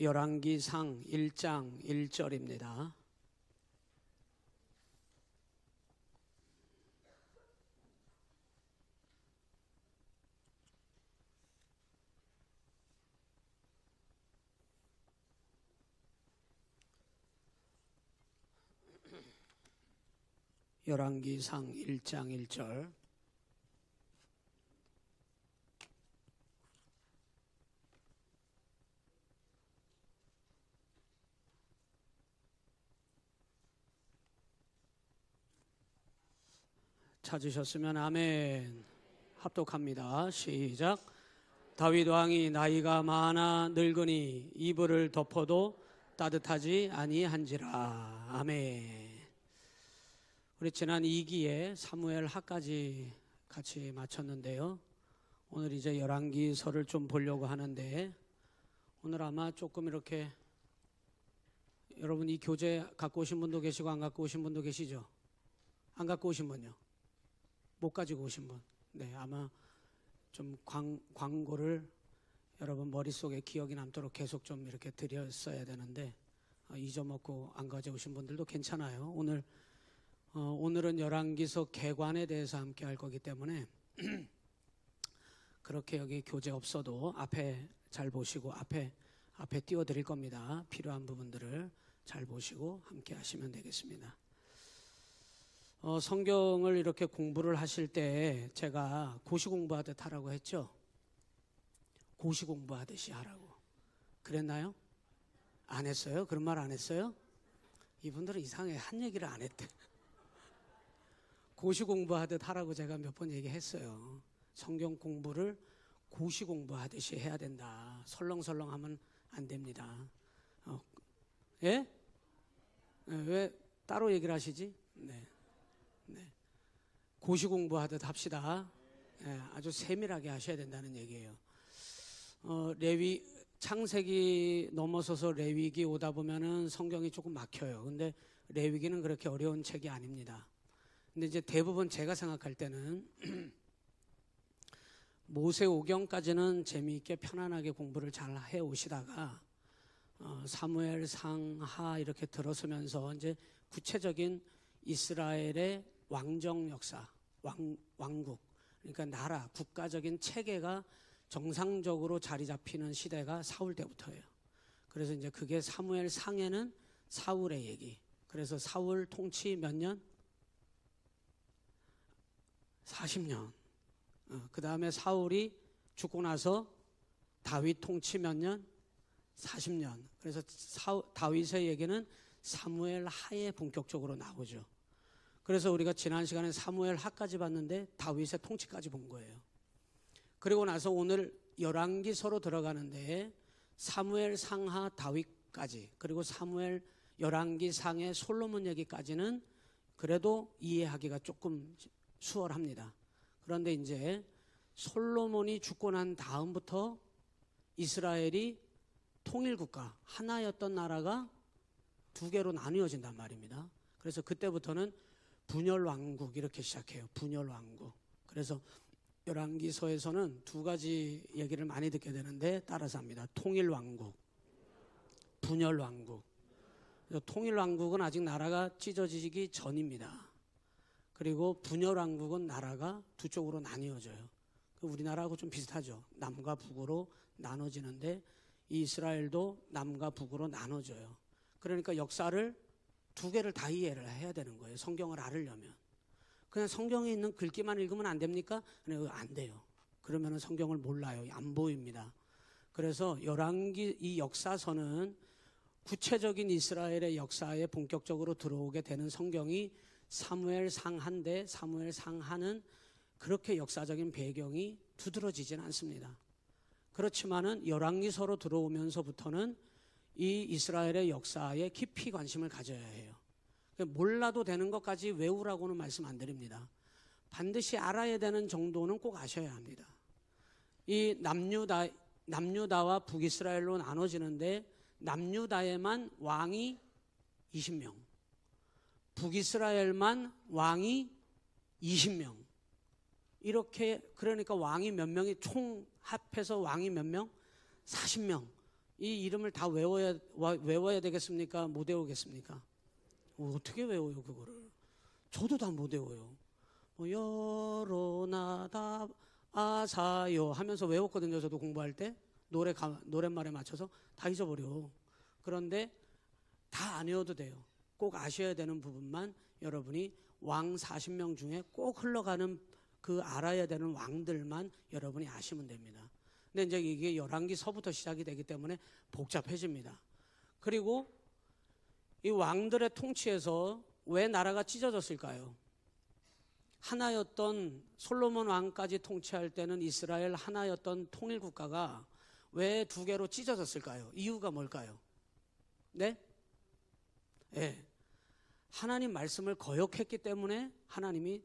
열왕기상 1장 1절입니다. 열왕기상 1장 1절. 찾으셨으면 아멘. 합독합니다. 시작. 다윗 왕이 나이가 많아 늙으니 이불을 덮어도 따뜻하지 아니한지라. 아멘. 우리 지난 2기에 사무엘 하까지 같이 마쳤는데요. 오늘 이제 열왕기서를 좀 보려고 하는데, 오늘 아마 조금 이렇게 여러분 이 교재 갖고 오신 분도 계시고 안 갖고 오신 분도 계시죠? 안 갖고 오신 분요? 못 가지고 오신 분. 네, 아마 좀 광고를 여러분 머릿속에 기억이 남도록 계속 좀 이렇게 드렸어야 되는데 잊어먹고 안 가져오신 분들도 괜찮아요. 오늘은 열왕기서 개관에 대해서 함께 할 거기 때문에 그렇게 여기 교재 없어도 앞에 잘 보시고 앞에 띄워드릴 겁니다. 필요한 부분들을 잘 보시고 함께 하시면 되겠습니다. 성경을 이렇게 공부를 하실 때 제가 고시 공부하듯 하라고 했죠? 고시 공부하듯이 하라고. 그랬나요? 안 했어요? 그런 말 안 했어요? 이분들은 이상해. 한 얘기를 안 했대. 고시 공부하듯 하라고 제가 몇 번 얘기했어요. 성경 공부를 고시 공부하듯이 해야 된다. 설렁설렁 하면 안 됩니다. 예? 왜 따로 얘기를 하시지? 네. 고시 공부하듯 합시다. 아주 세밀하게 하셔야 된다는 얘기예요. 창세기 넘어서서 레위기 오다 보면은 성경이 조금 막혀요. 근데 레위기는 그렇게 어려운 책이 아닙니다. 근데 이제 대부분 제가 생각할 때는 모세오경까지는 재미있게 편안하게 공부를 잘 해오시다가 사무엘 상하 이렇게 들어서면서 이제 구체적인 이스라엘의 왕정 역사, 왕국, 그러니까 나라, 국가적인 체계가 정상적으로 자리 잡히는 시대가 사울 때부터예요. 그래서 이제 그게 사무엘 상에는 사울의 얘기. 그래서 사울 통치 몇 년? 40년. 그 다음에 사울이 죽고 나서 다윗 통치 몇 년? 40년. 그래서 다윗의 얘기는 사무엘 하에 본격적으로 나오죠. 그래서 우리가 지난 시간에 사무엘 하까지 봤는데 다윗의 통치까지 본 거예요. 그리고 나서 오늘 열왕기서로 들어가는데 사무엘 상하 다윗까지, 그리고 사무엘 열왕기 상의 솔로몬 얘기까지는 그래도 이해하기가 조금 수월합니다. 그런데 이제 솔로몬이 죽고 난 다음부터 이스라엘이 통일국가, 하나였던 나라가 두 개로 나뉘어진단 말입니다. 그래서 그때부터는 분열왕국 이렇게 시작해요. 분열왕국. 그래서 열왕기서에서는 두 가지 얘기를 많이 듣게 되는데 따라서 합니다. 통일왕국, 분열왕국. 통일왕국은 아직 나라가 찢어지기 전입니다. 그리고 분열왕국은 나라가 두 쪽으로 나뉘어져요. 우리나라하고 좀 비슷하죠. 남과 북으로 나눠지는데 이스라엘도 남과 북으로 나눠져요. 그러니까 역사를 두 개를 다 이해를 해야 되는 거예요. 성경을 알으려면. 그냥 성경에 있는 글귀만 읽으면 안 됩니까? 안 돼요. 그러면 성경을 몰라요. 안 보입니다. 그래서 열왕기 이 역사서는 구체적인 이스라엘의 역사에 본격적으로 들어오게 되는 성경이 사무엘 상하인데, 사무엘 상하는 그렇게 역사적인 배경이 두드러지진 않습니다. 그렇지만은 열왕기서로 들어오면서부터는 이 이스라엘의 역사에 깊이 관심을 가져야 해요. 몰라도 되는 것까지 외우라고는 말씀 안 드립니다. 반드시 알아야 되는 정도는 꼭 아셔야 합니다. 이 남유다와 북이스라엘로 나눠지는데 남유다에만 왕이 20명, 북이스라엘만 왕이 20명. 이렇게, 그러니까 왕이 몇 명이 총 합해서 왕이 몇 명? 40명. 이 이름을 다 외워야 되겠습니까? 못 외우겠습니까? 어떻게 외워요 그거를? 저도 다 못 외워요. 뭐 여로나다 아사요 하면서 외웠거든요. 저도 공부할 때 노랫말에 맞춰서 다 잊어버려. 그런데 다 안 외워도 돼요. 꼭 아셔야 되는 부분만 여러분이 왕 40명 중에 꼭 흘러가는 그 알아야 되는 왕들만 여러분이 아시면 됩니다. 근데 이제 이게 열왕기서부터 시작이 되기 때문에 복잡해집니다. 그리고 이 왕들의 통치에서 왜 나라가 찢어졌을까요? 하나였던 솔로몬 왕까지 통치할 때는 이스라엘 하나였던 통일 국가가 왜 두 개로 찢어졌을까요? 이유가 뭘까요? 네? 네. 하나님 말씀을 거역했기 때문에 하나님이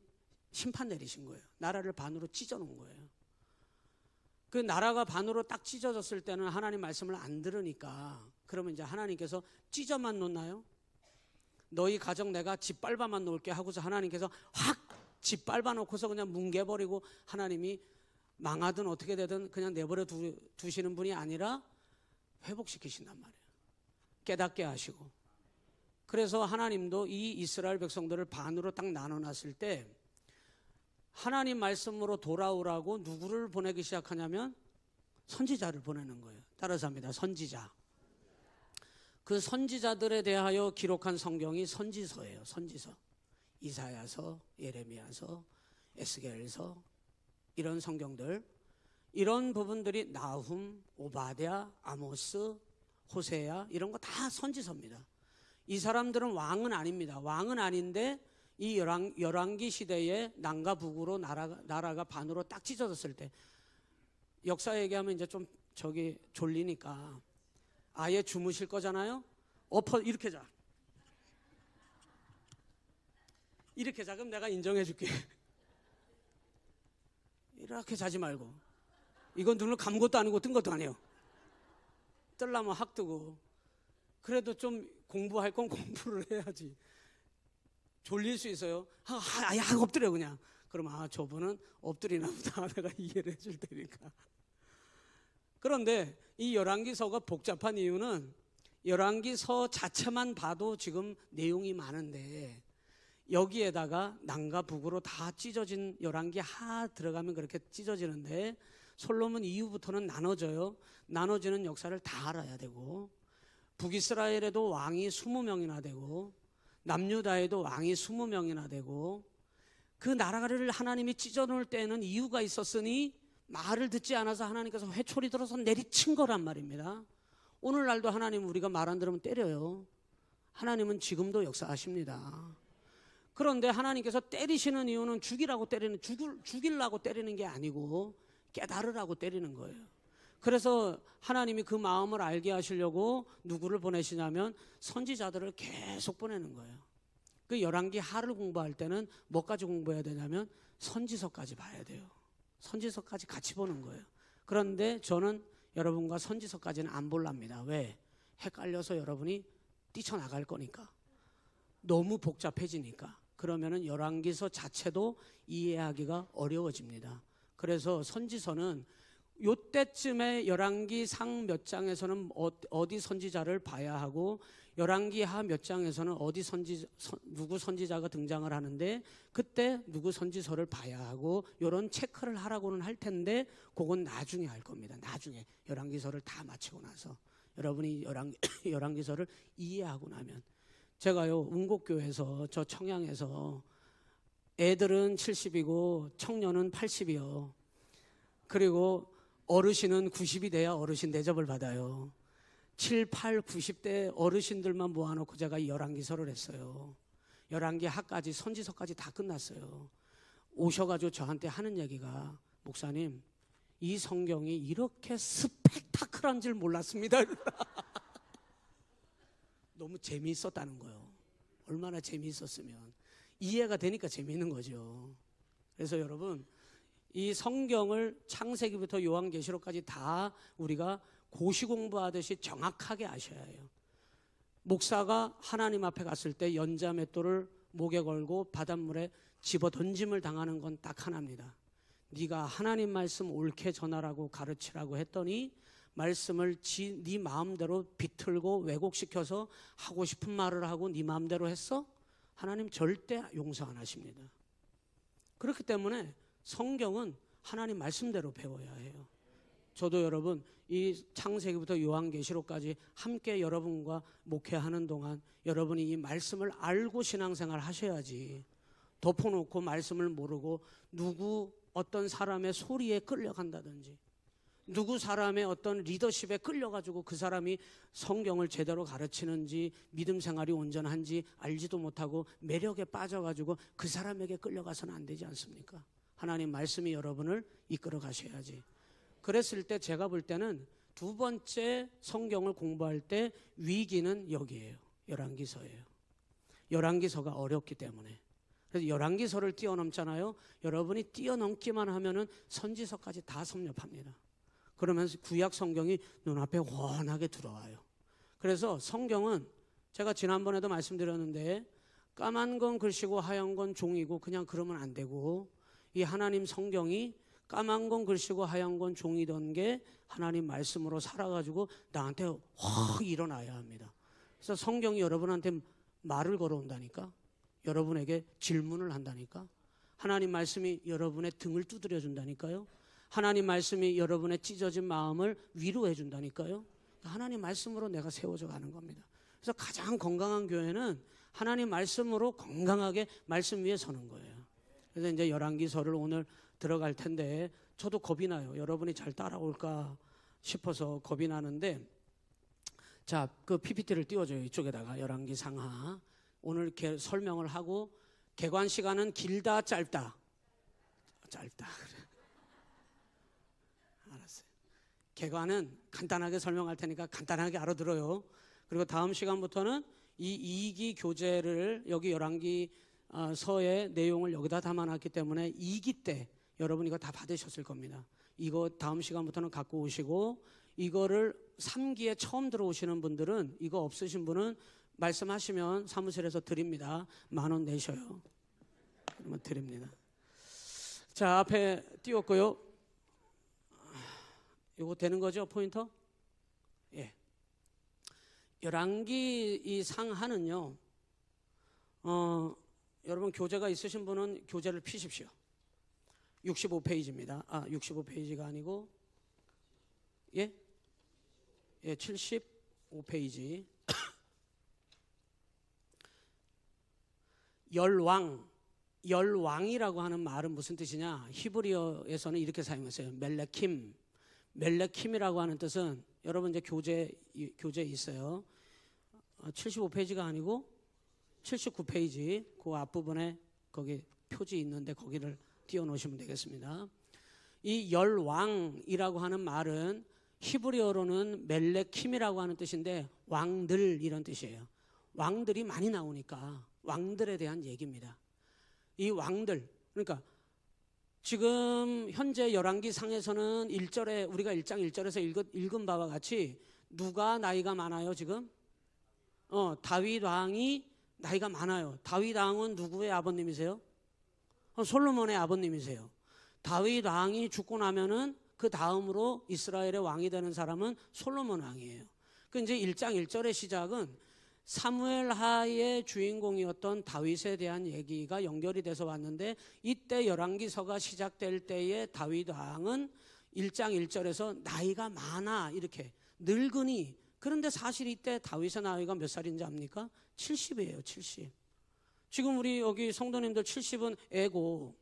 심판 내리신 거예요. 나라를 반으로 찢어 놓은 거예요. 그 나라가 반으로 딱 찢어졌을 때는 하나님 말씀을 안 들으니까 그러면 이제 하나님께서 찢어만 놓나요? 너희 가정 내가 짓밟아만 놓을게 하고서 하나님께서 확 짓밟아 놓고서 그냥 뭉개버리고 하나님이 망하든 어떻게 되든 그냥 내버려 두시는 분이 아니라 회복시키신단 말이에요. 깨닫게 하시고. 그래서 하나님도 이 이스라엘 백성들을 반으로 딱 나눠놨을 때 하나님 말씀으로 돌아오라고 누구를 보내기 시작하냐면 선지자를 보내는 거예요. 따라서 합니다. 선지자. 그 선지자들에 대하여 기록한 성경이 선지서예요. 선지서. 이사야서, 예레미야서, 에스겔서 이런 성경들, 이런 부분들이 나훔, 오바댜, 아모스, 호세야 이런 거 다 선지서입니다. 이 사람들은 왕은 아닙니다. 왕은 아닌데 이 열왕기 시대에 남과 북으로 나라가 반으로 딱 찢어졌을 때, 역사 얘기하면 이제 좀 졸리니까 아예 주무실 거잖아요. 이렇게 자. 이렇게 자. 그럼 내가 인정해 줄게. 이렇게 자지 말고. 이건 눈을 감은 것도 아니고 뜬 것도 아니에요. 뜰라면 확 뜨고. 그래도 좀 공부할 건 공부를 해야지. 졸릴 수 있어요. 야, 엎드려 그냥. 그럼 저분은 엎드리나 보다. 내가 이해를 해줄 테니까. 그런데 이 열왕기서가 복잡한 이유는 열왕기서 자체만 봐도 지금 내용이 많은데 여기에다가 남과 북으로 다 찢어진 열왕기 하 들어가면 그렇게 찢어지는데 솔로몬 이후부터는 나눠져요. 나눠지는 역사를 다 알아야 되고 북이스라엘에도 왕이 20명이나 되고 남유다에도 왕이 20명이나 되고 그 나라를 하나님이 찢어놓을 때는 이유가 있었으니 말을 듣지 않아서 하나님께서 회초리 들어서 내리친 거란 말입니다. 오늘날도 하나님 우리가 말 안 들으면 때려요. 하나님은 지금도 역사하십니다. 그런데 하나님께서 때리시는 이유는 죽이려고 때리는 게 아니고 깨달으라고 때리는 거예요. 그래서 하나님이 그 마음을 알게 하시려고 누구를 보내시냐면 선지자들을 계속 보내는 거예요. 그 열왕기 하를 공부할 때는 뭐까지 공부해야 되냐면 선지서까지 봐야 돼요. 선지서까지 같이 보는 거예요. 그런데 저는 여러분과 선지서까지는 안 볼랍니다. 왜? 헷갈려서 여러분이 뛰쳐나갈 거니까. 너무 복잡해지니까. 그러면은 열왕기서 자체도 이해하기가 어려워집니다. 그래서 선지서는 요때쯤에 열왕기상 몇 장에서는 어디 선지자를 봐야 하고 열왕기하 몇 장에서는 누구 선지자가 등장을 하는데 그때 누구 선지서를 봐야 하고 이런 체크를 하라고는 할 텐데 그건 나중에 할 겁니다. 나중에 열왕기서를 다 마치고 나서 여러분이 열왕기서를 이해하고 나면. 제가요 운곡교에서 저 청양에서 애들은 70이고 청년은 80이요. 그리고 어르신은 90이 돼야 어르신 대접을 받아요. 7, 8, 90대 어르신들만 모아놓고 제가 열왕기서를 했어요. 열왕기 하까지 선지서까지 다 끝났어요. 오셔가지고 저한테 하는 얘기가 목사님 이 성경이 이렇게 스펙타클한 줄 몰랐습니다. 너무 재미있었다는 거예요. 얼마나 재미있었으면. 이해가 되니까 재미있는 거죠. 그래서 여러분 이 성경을 창세기부터 요한계시록까지 다 우리가 고시 공부하듯이 정확하게 아셔야 해요. 목사가 하나님 앞에 갔을 때 연자맷돌을 목에 걸고 바닷물에 집어 던짐을 당하는 건 딱 하나입니다. 네가 하나님 말씀 옳게 전하라고 가르치라고 했더니 말씀을 네 마음대로 비틀고 왜곡시켜서 하고 싶은 말을 하고 네 마음대로 했어? 하나님 절대 용서 안 하십니다. 그렇기 때문에 성경은 하나님 말씀대로 배워야 해요. 저도 여러분 이 창세기부터 요한계시록까지 함께 여러분과 목회하는 동안 여러분이 이 말씀을 알고 신앙생활 하셔야지, 덮어놓고 말씀을 모르고 누구 어떤 사람의 소리에 끌려간다든지 누구 사람의 어떤 리더십에 끌려가지고 그 사람이 성경을 제대로 가르치는지 믿음 생활이 온전한지 알지도 못하고 매력에 빠져가지고 그 사람에게 끌려가서는 안 되지 않습니까? 하나님 말씀이 여러분을 이끌어 가셔야지. 그랬을 때 제가 볼 때는 두 번째 성경을 공부할 때 위기는 여기에요. 열왕기서예요. 열왕기서가 어렵기 때문에. 그래서 열왕기서를 뛰어넘잖아요. 여러분이 뛰어넘기만 하면은 선지서까지 다 섭렵합니다. 그러면서 구약 성경이 눈앞에 훤하게 들어와요. 그래서 성경은 제가 지난번에도 말씀드렸는데 까만 건 글씨고 하얀 건 종이고 그냥 그러면 안 되고, 이 하나님 성경이 까만 건 글씨고 하얀 건 종이던 게 하나님 말씀으로 살아가지고 나한테 확 일어나야 합니다. 그래서 성경이 여러분한테 말을 걸어온다니까, 여러분에게 질문을 한다니까, 하나님 말씀이 여러분의 등을 두드려 준다니까요, 하나님 말씀이 여러분의 찢어진 마음을 위로해 준다니까요. 하나님 말씀으로 내가 세워져 가는 겁니다. 그래서 가장 건강한 교회는 하나님 말씀으로 건강하게 말씀 위에 서는 거예요. 그래서 이제 열왕기서를 오늘 들어갈 텐데 저도 겁이 나요. 여러분이 잘 따라올까 싶어서 겁이 나는데, 자, 그 PPT를 띄워줘요. 이쪽에다가 열왕기 상하. 오늘 설명을 하고, 개관 시간은 길다 짧다? 짧다. 알았어요. 개관은 간단하게 설명할 테니까 간단하게 알아들어요. 그리고 다음 시간부터는 이 2기 교재를 여기 열왕기 서의 내용을 여기다 담아놨기 때문에 2기 때 여러분 이거 다 받으셨을 겁니다. 이거 다음 시간부터는 갖고 오시고, 이거를 3기에 처음 들어오시는 분들은, 이거 없으신 분은 말씀하시면 사무실에서 드립니다. 10,000원 내셔요. 그러면 드립니다. 자, 앞에 띄웠고요. 이거 되는 거죠, 포인터? 예. 열왕기 이 상하는요, 여러분 교재가 있으신 분은 교재를 피십시오. 65페이지입니다. 65페이지가 아니고, 예? 예, 75페이지. 열왕이라고 하는 말은 무슨 뜻이냐? 히브리어에서는 이렇게 사용했어요. 멜레킴이라고 하는 뜻은, 여러분 이제 교재에 있어요. 75페이지가 아니고 79페이지 그 앞부분에 거기 표지 있는데 거기를 띄워놓으시면 되겠습니다. 이 열왕이라고 하는 말은 히브리어로는 멜레킴이라고 하는 뜻인데 왕들 이런 뜻이에요. 왕들이 많이 나오니까 왕들에 대한 얘기입니다. 이 왕들, 그러니까 지금 현재 열왕기 상에서는 1절에 우리가 1장 1절에서 읽은 바와 같이 누가 나이가 많아요 지금? 다윗 왕이 나이가 많아요. 다윗 왕은 누구의 아버님이세요? 솔로몬의 아버님이세요. 다윗 왕이 죽고 나면은 그 다음으로 이스라엘의 왕이 되는 사람은 솔로몬 왕이에요. 그 이제 1장 1절의 시작은 사무엘 하의 주인공이었던 다윗에 대한 얘기가 연결이 돼서 왔는데, 이때 열왕기서가 시작될 때에 다윗 왕은 1장 1절에서 나이가 많아 이렇게 늙으니, 그런데 사실 이때 다윗의 나이가 몇 살인지 압니까? 70이에요. 70. 지금 우리 여기 성도님들 70은 애고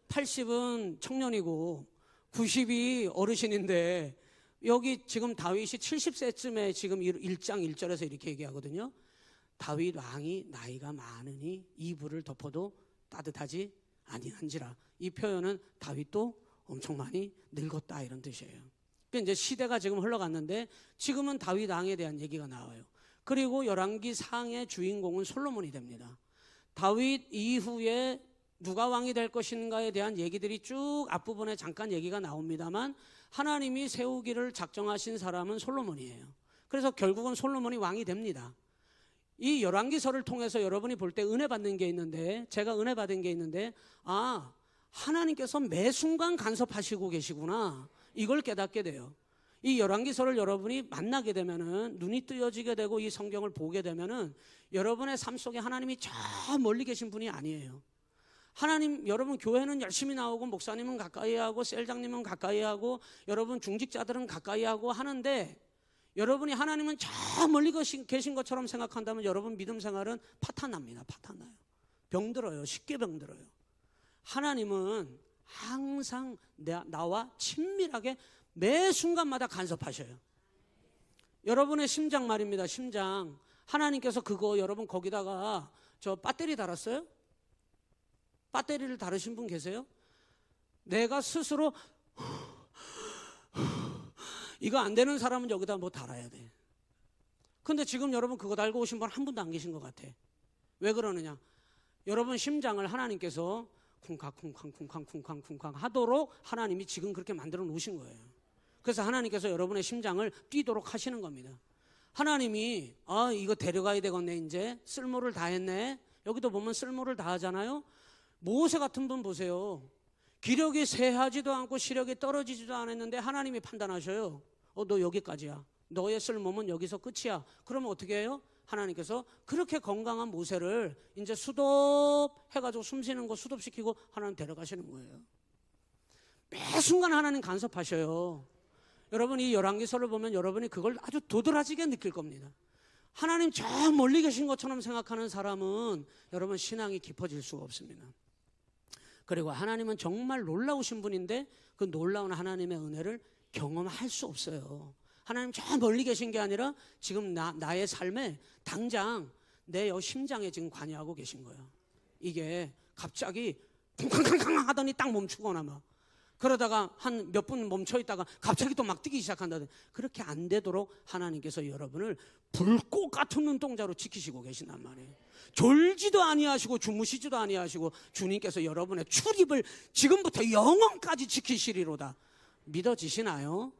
80은 청년이고 90이 어르신인데, 여기 지금 다윗이 70세쯤에 지금 1장 1절에서 이렇게 얘기하거든요. 다윗 왕이 나이가 많으니 이불을 덮어도 따뜻하지 아니한지라. 이 표현은 다윗도 엄청 많이 늙었다 이런 뜻이에요. 그러니까 이제 시대가 지금 흘러갔는데 지금은 다윗 왕에 대한 얘기가 나와요. 그리고 열왕기 상의 주인공은 솔로몬이 됩니다. 다윗 이후에 누가 왕이 될 것인가에 대한 얘기들이 쭉 앞부분에 잠깐 얘기가 나옵니다만, 하나님이 세우기를 작정하신 사람은 솔로몬이에요. 그래서 결국은 솔로몬이 왕이 됩니다. 이 열왕기서를 통해서 여러분이 볼 때 은혜 받는 게 있는데, 제가 은혜 받은 게 있는데, 하나님께서 매 순간 간섭하시고 계시구나, 이걸 깨닫게 돼요. 이 열왕기서를 여러분이 만나게 되면은, 눈이 뜨여지게 되고 이 성경을 보게 되면은 여러분의 삶 속에 하나님이 저 멀리 계신 분이 아니에요. 하나님, 여러분 교회는 열심히 나오고 목사님은 가까이 하고 셀장님은 가까이 하고 여러분 중직자들은 가까이 하고 하는데, 여러분이 하나님은 저 멀리 계신 것처럼 생각한다면 여러분 믿음 생활은 파탄납니다. 파탄나요. 병들어요. 쉽게 병들어요. 하나님은 항상 나와 친밀하게 매 순간마다 간섭하셔요. 여러분의 심장 말입니다. 심장. 하나님께서 그거 여러분 거기다가 저 배터리 달았어요? 배터리를 달으신 분 계세요? 내가 스스로 이거 안 되는 사람은 여기다 뭐 달아야 돼. 근데 지금 여러분 그거 달고 오신 분 한 분도 안 계신 것 같아. 왜 그러느냐? 여러분 심장을 하나님께서 쿵쾅쿵쾅쿵쾅쿵쾅쿵쾅 하도록 하나님이 지금 그렇게 만들어 놓으신 거예요. 그래서 하나님께서 여러분의 심장을 뛰도록 하시는 겁니다. 하나님이 이거 데려가야 되겠네, 이제 쓸모를 다 했네. 여기도 보면 쓸모를 다 하잖아요. 모세 같은 분 보세요. 기력이 쇠하지도 않고 시력이 떨어지지도 않았는데 하나님이 판단하셔요. 너 여기까지야. 너의 쓸모는 여기서 끝이야. 그러면 어떻게 해요? 하나님께서 그렇게 건강한 모세를 이제 수덥해가지고 숨 쉬는 거 수덥시키고 하나님 데려가시는 거예요. 매 순간 하나님 간섭하셔요. 여러분 이 열왕기서를 보면 여러분이 그걸 아주 도드라지게 느낄 겁니다. 하나님 저 멀리 계신 것처럼 생각하는 사람은 여러분 신앙이 깊어질 수가 없습니다. 그리고 하나님은 정말 놀라우신 분인데 그 놀라운 하나님의 은혜를 경험할 수 없어요. 하나님 저 멀리 계신 게 아니라 지금 나의 삶에 당장 내 심장에 지금 관여하고 계신 거예요. 이게 갑자기 쿵쾅쾅쾅 하더니 딱 멈추거나 막 그러다가 한 몇 분 멈춰 있다가 갑자기 또 막 뛰기 시작한다든지, 그렇게 안 되도록 하나님께서 여러분을 불꽃 같은 눈동자로 지키시고 계신단 말이에요. 졸지도 아니하시고 주무시지도 아니하시고 주님께서 여러분의 출입을 지금부터 영원까지 지키시리로다. 믿어지시나요?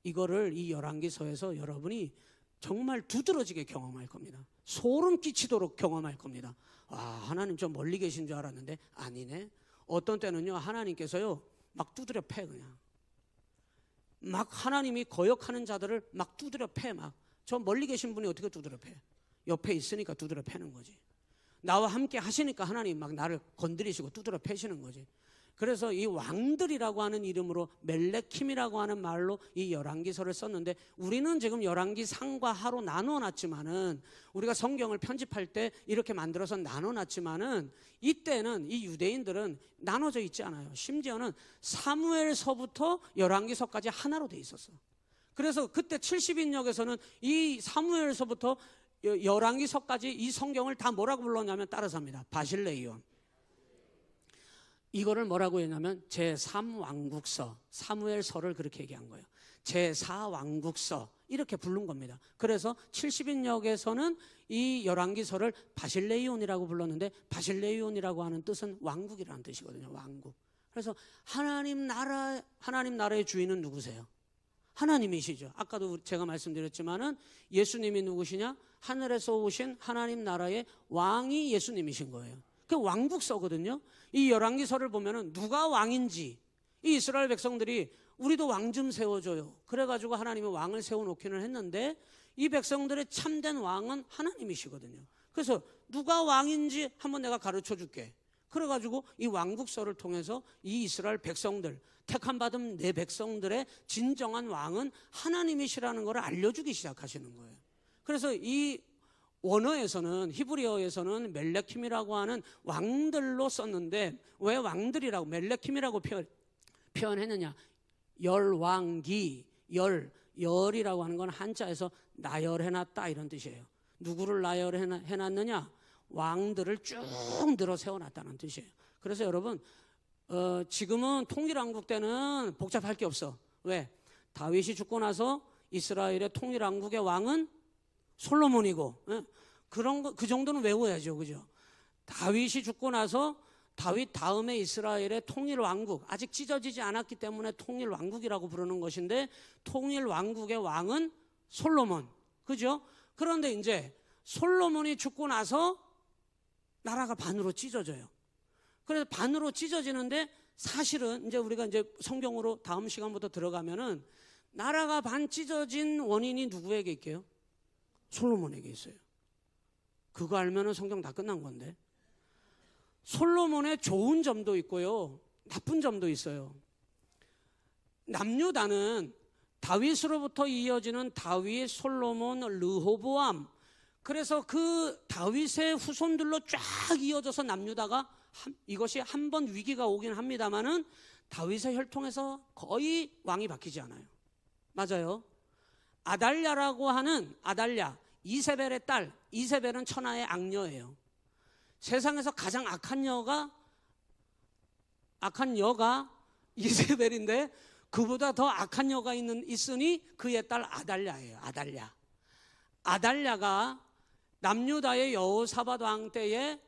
이거를 이 열왕기서에서 여러분이 정말 두드러지게 경험할 겁니다. 소름 끼치도록 경험할 겁니다. 와, 하나님 좀 멀리 계신 줄 알았는데 아니네. 어떤 때는요 하나님께서요 막 두드려 패. 그냥 막 하나님이 거역하는 자들을 막 두드려 패. 막 저 멀리 계신 분이 어떻게 두드려 패? 옆에 있으니까 두드려 패는 거지. 나와 함께 하시니까 하나님 막 나를 건드리시고 두드려 패시는 거지. 그래서 이 왕들이라고 하는 이름으로 멜레킴이라고 하는 말로 이 열왕기서를 썼는데, 우리는 지금 열왕기 상과 하로 나눠놨지만은, 우리가 성경을 편집할 때 이렇게 만들어서 나눠놨지만은, 이때는 이 유대인들은 나눠져 있지 않아요. 심지어는 사무엘서부터 열왕기서까지 하나로 돼 있었어. 그래서 그때 70인역에서는 이 사무엘서부터 열왕기서까지 이 성경을 다 뭐라고 불렀냐면 따라서 합니다. 바실레이온. 이거를 뭐라고 했냐면 제3왕국서, 사무엘서를 그렇게 얘기한 거예요. 제4왕국서 이렇게 부른 겁니다. 그래서 70인역에서는 이 열왕기서를 바실레이온이라고 불렀는데, 바실레이온이라고 하는 뜻은 왕국이라는 뜻이거든요. 왕국. 그래서 하나님 나라의 주인은 누구세요? 하나님이시죠. 아까도 제가 말씀드렸지만은 예수님이 누구시냐? 하늘에서 오신 하나님 나라의 왕이 예수님이신 거예요. 그 왕국서거든요. 이 열왕기서를 보면은 누가 왕인지, 이 이스라엘 백성들이 우리도 왕 좀 세워줘요. 그래가지고 하나님이 왕을 세워놓기는 했는데, 이 백성들의 참된 왕은 하나님이시거든요. 그래서 누가 왕인지 한번 내가 가르쳐 줄게. 그래가지고 이 왕국서를 통해서 이 이스라엘 백성들, 택함받은 내 백성들의 진정한 왕은 하나님이시라는 걸 알려주기 시작하시는 거예요. 그래서 이 원어에서는, 히브리어에서는 멜레킴이라고 하는 왕들로 썼는데, 왜 왕들이라고 멜레킴이라고 표현했느냐? 열왕기, 열이라고 하는 건 한자에서 나열해놨다 이런 뜻이에요. 누구를 나열해놨느냐? 왕들을 쭉 들어 세워놨다는 뜻이에요. 그래서 여러분 지금은 통일왕국 때는 복잡할 게 없어. 왜? 다윗이 죽고 나서 이스라엘의 통일왕국의 왕은 솔로몬이고, 그런 거 그 정도는 외워야죠, 그죠? 다윗이 죽고 나서 다윗 다음에 이스라엘의 통일왕국, 아직 찢어지지 않았기 때문에 통일왕국이라고 부르는 것인데, 통일왕국의 왕은 솔로몬, 그죠? 그런데 이제 솔로몬이 죽고 나서 나라가 반으로 찢어져요. 그래서 반으로 찢어지는데, 사실은 이제 우리가 이제 성경으로 다음 시간부터 들어가면은 나라가 반 찢어진 원인이 누구에게 있게요? 솔로몬에게 있어요. 그거 알면은 성경 다 끝난 건데. 솔로몬의 좋은 점도 있고요, 나쁜 점도 있어요. 남유다는 다윗으로부터 이어지는 다윗, 솔로몬, 르호보암, 그래서 그 다윗의 후손들로 쫙 이어져서 남유다가 이것이 한 번 위기가 오긴 합니다만은 다윗의 혈통에서 거의 왕이 바뀌지 않아요. 맞아요. 아달랴라고 하는 아달랴, 이세벨의 딸. 이세벨은 천하의 악녀예요. 세상에서 가장 악한 여가 이세벨인데 그보다 더 악한 여가 있으니 그의 딸 아달랴예요. 아달랴가 남유다의 여호사밧 왕 때에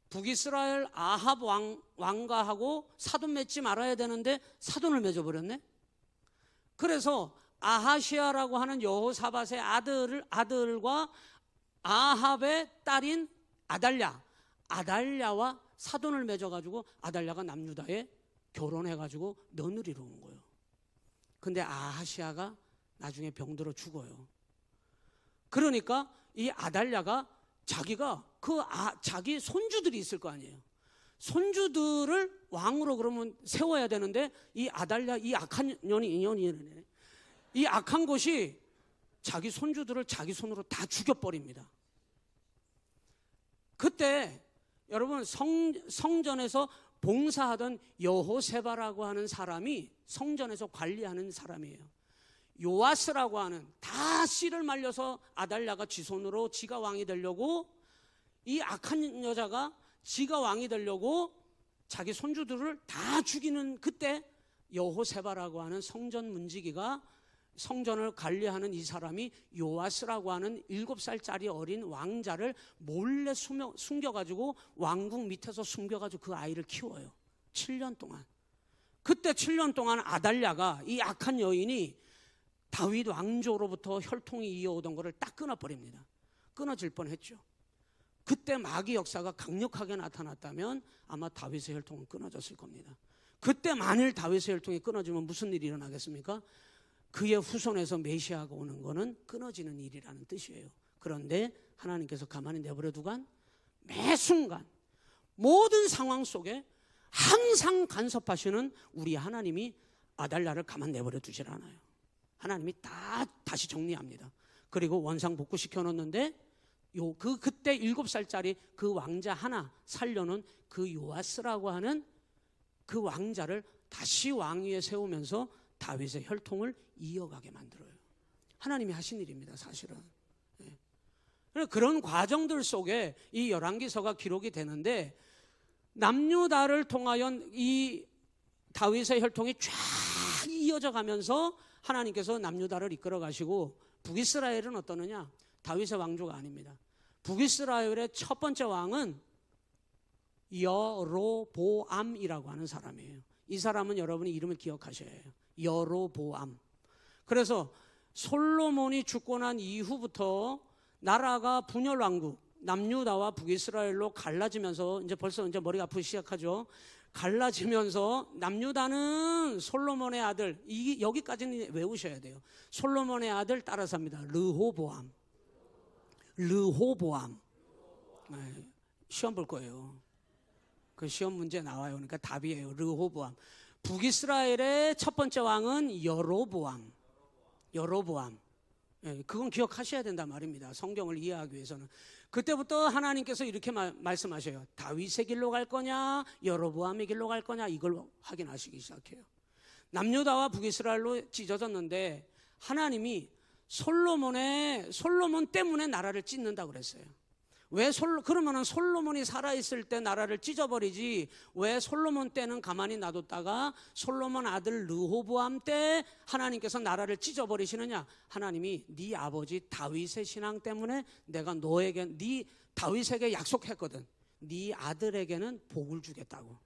북이스라엘 아합 왕가하고 사돈 맺지 말아야 되는데 사돈을 맺어버렸네. 그래서 아하시아라고 하는 여호사밧의 아들과 아합의 딸인 아달랴와 사돈을 맺어가지고 아달랴가 남유다에 결혼해가지고 며느리로 온 거예요. 근데 아하시아가 나중에 병들어 죽어요. 그러니까 이 아달랴가 자기가 자기 손주들이 있을 거 아니에요. 손주들을 왕으로 그러면 세워야 되는데 이 아달랴, 이 악한 년이 이 악한 것이 자기 손주들을 자기 손으로 다 죽여버립니다. 그때 여러분 성전에서 봉사하던 여호세바라고 하는 사람이 성전에서 관리하는 사람이에요. 요아스라고 하는, 다 씨를 말려서 아달랴가 지손으로 지가 왕이 되려고, 이 악한 여자가 지가 왕이 되려고 자기 손주들을 다 죽이는 그때 여호세바라고 하는 성전 문지기가, 성전을 관리하는 이 사람이 요아스라고 하는 7살짜리 어린 왕자를 몰래 숨겨가지고 왕궁 밑에서 숨겨가지고 그 아이를 키워요. 7년 동안. 그때 7년 동안 아달랴가, 이 악한 여인이 다윗 왕조로부터 혈통이 이어오던 것을 딱 끊어버립니다. 끊어질 뻔했죠. 그때 마귀 역사가 강력하게 나타났다면 아마 다윗의 혈통은 끊어졌을 겁니다. 그때 만일 다윗의 혈통이 끊어지면 무슨 일이 일어나겠습니까? 그의 후손에서 메시아가 오는 것은 끊어지는 일이라는 뜻이에요. 그런데 하나님께서 가만히 내버려 두간 매 순간 모든 상황 속에 항상 간섭하시는 우리 하나님이 아달랴를 가만 내버려 두질 않아요. 하나님이 다시 정리합니다. 그리고 원상 복구시켜 놓는데 그때 7살짜리 그 왕자 하나 살려놓은 그 요아스라고 하는 그 왕자를 다시 왕위에 세우면서 다윗의 혈통을 이어가게 만들어요. 하나님이 하신 일입니다, 사실은. 그런 과정들 속에 이 열왕기서가 기록이 되는데, 남유다를 통하여 이 다윗의 혈통이 쫙 이어져 가면서 하나님께서 남유다를 이끌어 가시고, 북이스라엘은 어떠느냐? 다윗의 왕조가 아닙니다. 북이스라엘의 첫 번째 왕은 여로보암이라고 하는 사람이에요. 이 사람은 여러분이 이름을 기억하셔야 해요. 여로보암. 그래서 솔로몬이 죽고 난 이후부터 나라가 분열왕국, 남유다와 북이스라엘로 갈라지면서 벌써 머리가 아프기 시작하죠. 갈라지면서 남유다는 솔로몬의 아들, 여기까지는 외우셔야 돼요. 솔로몬의 아들 따라서 합니다. 르호보암. 네, 시험 볼 거예요. 그 시험 문제 나와요. 그러니까 답이에요. 르호보암. 북이스라엘의 첫 번째 왕은 여로보암. 그건 기억하셔야 된단 말입니다. 성경을 이해하기 위해서는. 그때부터 하나님께서 이렇게 말씀하셔요. 다윗의 길로 갈 거냐, 여로보암의 길로 갈 거냐, 이걸 확인하시기 시작해요. 남유다와 북이스라엘로 찢어졌는데 하나님이 솔로몬 때문에 나라를 찢는다고 그랬어요. 그러면은 솔로몬이 살아있을 때 나라를 찢어버리지, 왜 솔로몬 때는 가만히 놔뒀다가 솔로몬 아들 르호보암 때 하나님께서 나라를 찢어버리시느냐? 하나님이 네 아버지 다윗의 신앙 때문에 내가 네 다윗에게 약속했거든. 네 아들에게는 복을 주겠다고.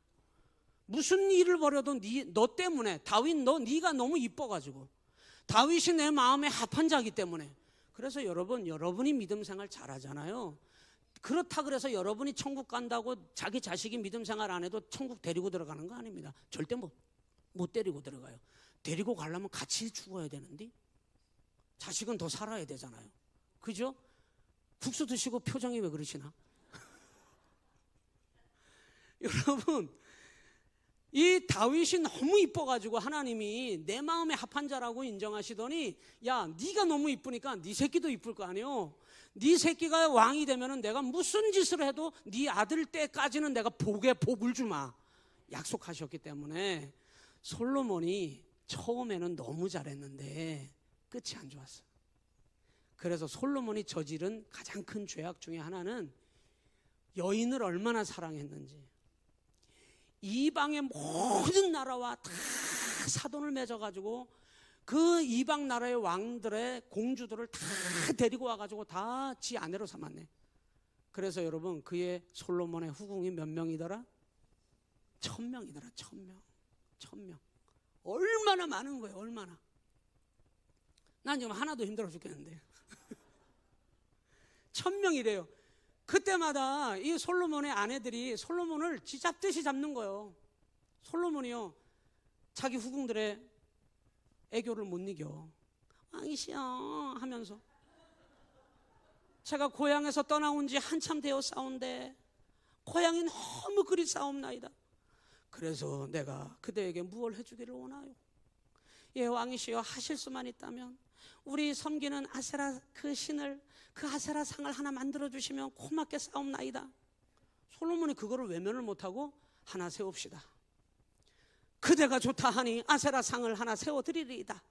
무슨 일을 벌여도 너 때문에, 다윗 네가 너무 이뻐가지고, 다윗이 내 마음에 합한 자이기 때문에. 그래서 여러분이 믿음 생활 잘하잖아요. 그렇다 그래서 여러분이 천국 간다고 자기 자식이 믿음 생활 안 해도 천국 데리고 들어가는 거 아닙니다. 절대 못 데리고 들어가요. 데리고 가려면 같이 죽어야 되는데 자식은 더 살아야 되잖아요. 그죠? 국수 드시고 표정이 왜 그러시나? 여러분, 이 다윗이 너무 이뻐가지고 하나님이 내 마음에 합한 자라고 인정하시더니, 야, 네가 너무 이쁘니까 네 새끼도 이쁠 거 아니에요. 네 새끼가 왕이 되면은 내가 무슨 짓을 해도 네 아들 때까지는 내가 복을 주마 약속하셨기 때문에 솔로몬이 처음에는 너무 잘했는데 끝이 안 좋았어요. 그래서 솔로몬이 저지른 가장 큰 죄악 중에 하나는 여인을 얼마나 사랑했는지, 이방의 모든 나라와 다 사돈을 맺어가지고 그 이방 나라의 왕들의 공주들을 다 데리고 와가지고 다 지 아내로 삼았네. 그래서 여러분, 그의 솔로몬의 후궁이 몇 명이더라? 1000명이더라. 1000명. 얼마나 많은 거예요. 얼마나. 난 지금 하나도 힘들어 죽겠는데 1000명이래요. 그때마다 이 솔로몬의 아내들이 솔로몬을 쥐잡듯이 잡는 거예요. 솔로몬이요, 자기 후궁들의 애교를 못 이겨. 왕이시여 하면서, 제가 고향에서 떠나온 지 한참 되어 싸운데 고향이 너무 그리 싸움나이다. 그래서 내가 그대에게 무엇을 해주기를 원하요? 예, 왕이시여, 하실 수만 있다면 우리 섬기는 아세라 그 신을, 그 아세라 상을 하나 만들어주시면 고맙게 싸움나이다. 솔로몬이 그거를 외면을 못하고, 하나 세웁시다. 그대가 좋다 하니 아세라 상을 하나 세워드리리이다.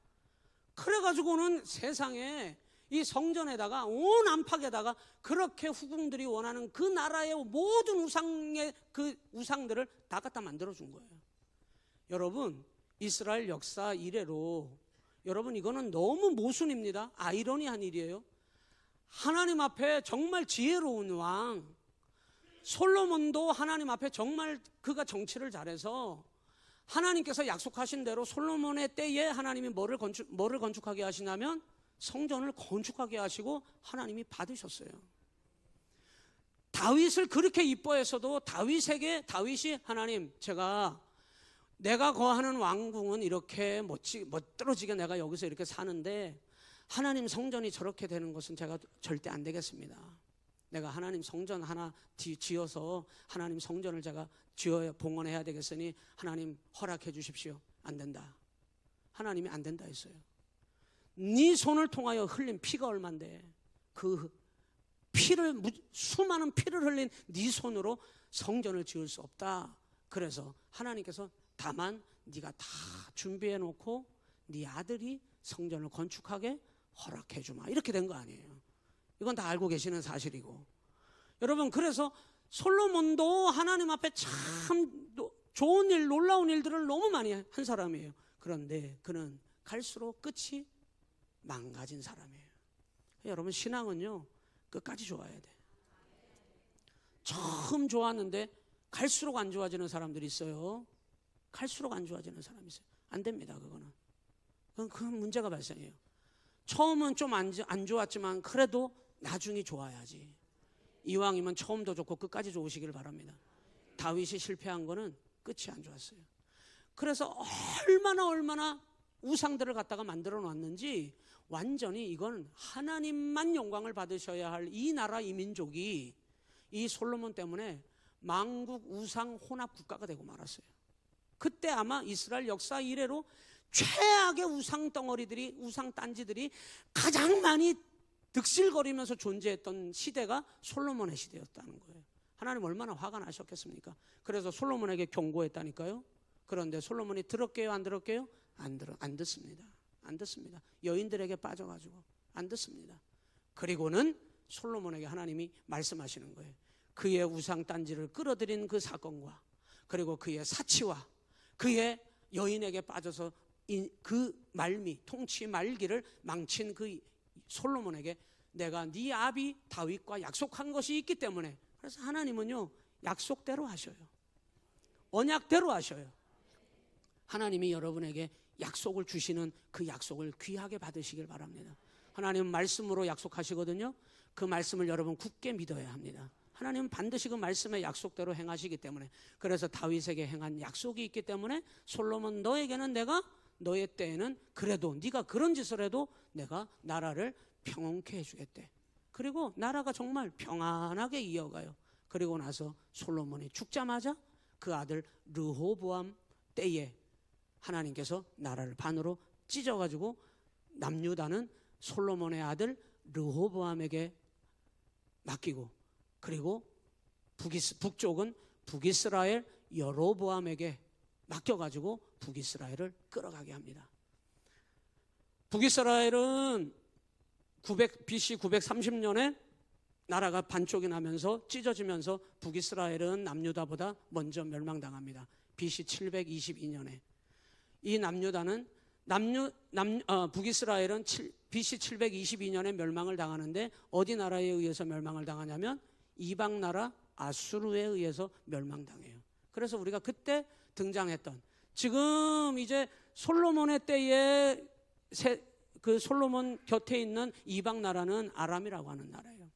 그래가지고는 세상에 이 성전에다가, 온 안팎에다가 그렇게 후궁들이 원하는 그 나라의 모든 우상의 그 우상들을 다 갖다 만들어준 거예요. 여러분, 이스라엘 역사 이래로, 여러분, 이거는 너무 모순입니다. 아이러니한 일이에요. 하나님 앞에 정말 지혜로운 왕 솔로몬도 하나님 앞에 정말 그가 정치를 잘해서 하나님께서 약속하신 대로 솔로몬의 때에 하나님이 뭐를 건축하게 하시냐면 성전을 건축하게 하시고 하나님이 받으셨어요. 다윗을 그렇게 이뻐해서도 다윗이 하나님, 내가 거하는 왕궁은 이렇게 멋들어지게 내가 여기서 이렇게 사는데 하나님 성전이 저렇게 되는 것은 제가 절대 안 되겠습니다. 내가 하나님 성전 하나 지어서 하나님 성전을 제가 봉헌해야 되겠으니 하나님 허락해 주십시오. 안 된다. 하나님이 안 된다 했어요. 네 손을 통하여 흘린 피가 얼만데 그 수많은 피를 흘린 네 손으로 성전을 지을 수 없다. 그래서 하나님께서 다만 네가 다 준비해 놓고 네 아들이 성전을 건축하게 허락해 주마, 이렇게 된 거 아니에요. 이건 다 알고 계시는 사실이고, 여러분, 그래서 솔로몬도 하나님 앞에 참 좋은 일, 놀라운 일들을 너무 많이 한 사람이에요. 그런데 그는 갈수록 끝이 망가진 사람이에요. 여러분, 신앙은요 끝까지 좋아야 돼. 처음 좋았는데 갈수록 안 좋아지는 사람들이 있어요. 갈수록 안 좋아지는 사람이 있어요. 안 됩니다. 그건 문제가 발생해요. 처음은 좀 안 좋았지만 그래도 나중이 좋아야지. 이왕이면 처음도 좋고 끝까지 좋으시길 바랍니다. 다윗이 실패한 거는 끝이 안 좋았어요. 그래서 얼마나 우상들을 갖다가 만들어 놨는지, 완전히 이건 하나님만 영광을 받으셔야 할 이 나라, 이 민족이 이 솔로몬 때문에 만국 우상 혼합 국가가 되고 말았어요. 그때 아마 이스라엘 역사 이래로 최악의 우상 덩어리들이, 우상 딴지들이 가장 많이 득실거리면서 존재했던 시대가 솔로몬의 시대였다는 거예요. 하나님 얼마나 화가 나셨겠습니까? 그래서 솔로몬에게 경고했다니까요. 그런데 솔로몬이 들었게요, 안 들었게요? 안 듣습니다. 안 듣습니다. 여인들에게 빠져가지고 안 듣습니다. 그리고는 솔로몬에게 하나님이 말씀하시는 거예요. 그의 우상 딴지를 끌어들인 그 사건과, 그리고 그의 사치와 그의 여인에게 빠져서 그 통치 말기를 망친 그 솔로몬에게 내가 네 아비 다윗과 약속한 것이 있기 때문에, 그래서 하나님은요 약속대로 하셔요. 언약대로 하셔요. 하나님이 여러분에게 약속을 주시는 그 약속을 귀하게 받으시길 바랍니다. 하나님은 말씀으로 약속하시거든요. 그 말씀을 여러분 굳게 믿어야 합니다. 하나님은 반드시 그 말씀의 약속대로 행하시기 때문에, 그래서 다윗에게 행한 약속이 있기 때문에 솔로몬, 너에게는 내가 너의 때에는 그래도 네가 그런 짓을 해도 내가 나라를 평온케 해주겠대. 그리고 나라가 정말 평안하게 이어가요. 그리고 나서 솔로몬이 죽자마자 그 아들 르호보암 때에 하나님께서 나라를 반으로 찢어가지고 남유다는 솔로몬의 아들 르호보암에게 맡기고, 그리고 북쪽은 북이스라엘 여로보암에게 맡겨가지고 북이스라엘을 끌어가게 합니다. 북이스라엘은 BC 930년에 나라가 반쪽이 나면서 찢어지면서 북이스라엘은 남유다보다 먼저 멸망당합니다. BC 722년에 이 남유다는 북이스라엘은 BC 722년에 멸망을 당하는데 어디 나라에 의해서 멸망을 당하냐면 이방 나라 아수르에 의해서 멸망당해요. 그래서 우리가 그때 등장했던, 지금 이제 솔로몬의 때에 그 솔로몬 곁에 있는 이방 나라는 아람이라고 하는 나라예요.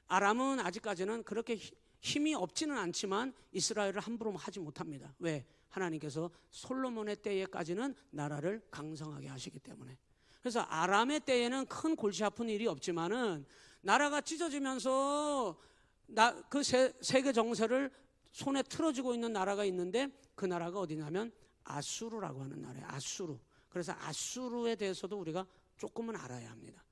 아람은 아직까지는 그렇게 힘이 없지는 않지만 이스라엘을 함부로 하지 못합니다. 왜? 하나님께서 솔로몬의 때에까지는 나라를 강성하게 하시기 때문에. 그래서 아람의 때에는 큰 골치 아픈 일이 없지만은 나라가 찢어지면서 그 세계 정세를 손에 틀어지고 있는 나라가 있는데 그 나라가 어디냐면 아수르라고 하는 나라예요. 아수르. 그래서 아수르에 대해서도 우리가 조금은 알아야 합니다.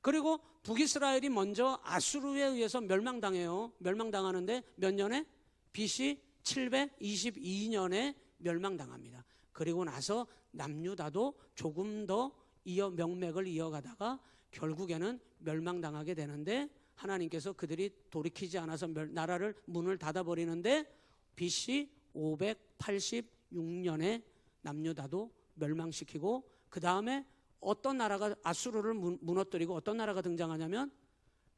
그리고 북이스라엘이 먼저 아수르에 의해서 멸망당해요. 멸망당하는데 몇 년에? BC 722년에 멸망당합니다. 그리고 나서 남유다도 조금 더 명맥을 이어가다가 결국에는 멸망당하게 되는데 하나님께서 그들이 돌이키지 않아서 나라를 문을 닫아버리는데 BC 586년에 남유다도 멸망시키고, 그 다음에 어떤 나라가 아수르를 무너뜨리고 어떤 나라가 등장하냐면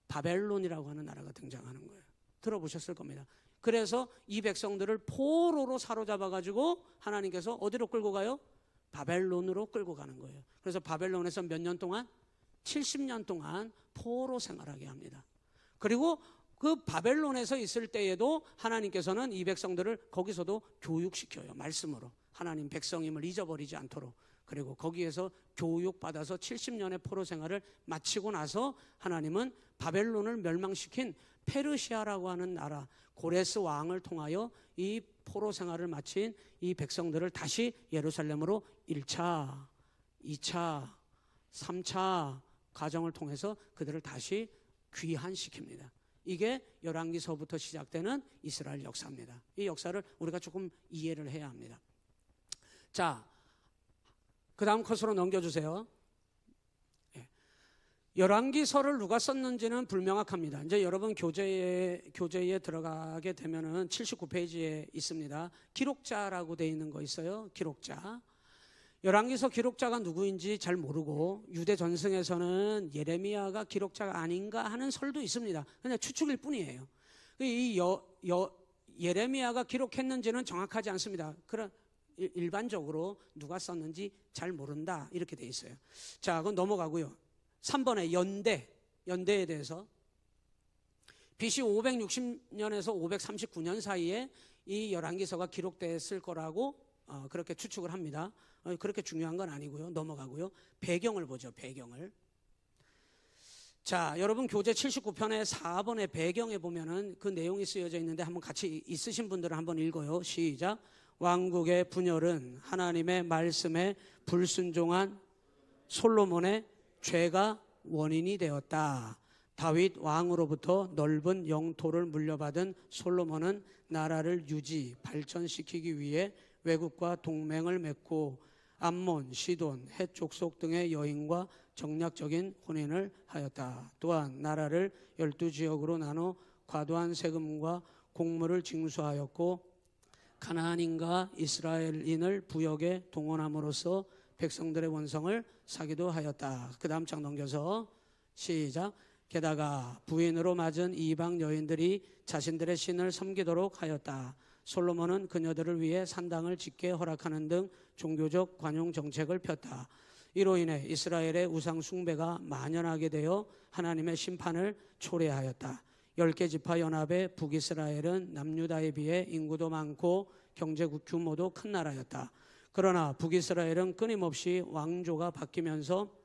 바벨론이라고 하는 나라가 등장하는 거예요. 들어보셨을 겁니다. 그래서 이 백성들을 포로로 사로잡아가지고 하나님께서 어디로 끌고 가요? 바벨론으로 끌고 가는 거예요. 그래서 바벨론에서 몇 년 동안? 70년 동안 포로 생활하게 합니다. 그리고 그 바벨론에서 있을 때에도 하나님께서는 이 백성들을 거기서도 교육시켜요. 말씀으로. 하나님 백성임을 잊어버리지 않도록. 그리고 거기에서 교육받아서 70년의 포로 생활을 마치고 나서 하나님은 바벨론을 멸망시킨 페르시아라고 하는 나라 고레스 왕을 통하여 이 포로 생활을 마친 이 백성들을 다시 예루살렘으로 1차, 2차, 3차 과정을 통해서 그들을 다시 귀환시킵니다. 이게 열왕기서부터 시작되는 이스라엘 역사입니다. 이 역사를 우리가 조금 이해를 해야 합니다. 자, 그 다음 컷으로 넘겨주세요. 열왕기서를 누가 썼는지는 불명확합니다. 이제 여러분 교재에 들어가게 되면은 79페이지에 있습니다. 기록자라고 되어 있는 거 있어요. 기록자. 열왕기서 기록자가 누구인지 잘 모르고 유대 전승에서는 예레미야가 기록자가 아닌가 하는 설도 있습니다. 그냥 추측일 뿐이에요. 이 예레미야가 기록했는지는 정확하지 않습니다. 그런 일반적으로 누가 썼는지 잘 모른다 이렇게 돼 있어요. 자, 그건 넘어가고요. 3번에 연대에 대해서 BC 560년에서 539년 사이에 이 열왕기서가 기록됐을 거라고 그렇게 추측을 합니다. 그렇게 중요한 건 아니고요. 넘어가고요. 배경을 보죠. 배경을. 자, 여러분 교재 79편의 4번의 배경에 보면은 그 내용이 쓰여져 있는데 한번 같이 있으신 분들은 한번 읽어요. 시작. 왕국의 분열은 하나님의 말씀에 불순종한 솔로몬의 죄가 원인이 되었다. 다윗 왕으로부터 넓은 영토를 물려받은 솔로몬은 나라를 유지, 발전시키기 위해 외국과 동맹을 맺고 암몬, 시돈, 헷 족속 등의 여인과 정략적인 혼인을 하였다. 또한 나라를 12지역으로 나눠 과도한 세금과 공물을 징수하였고 가나안인과 이스라엘인을 부역에 동원함으로써 백성들의 원성을 사기도 하였다. 그 다음 장 넘겨서 시작. 게다가 부인으로 맞은 이방 여인들이 자신들의 신을 섬기도록 하였다. 솔로몬은 그녀들을 위해 산당을 짓게 허락하는 등 종교적 관용 정책을 폈다. 이로 인해 이스라엘의 우상 숭배가 만연하게 되어 하나님의 심판을 초래하였다. 10개 지파 연합의 북이스라엘은 남유다에 비해 인구도 많고 경제 규모도 큰 나라였다. 그러나 북이스라엘은 끊임없이 왕조가 바뀌면서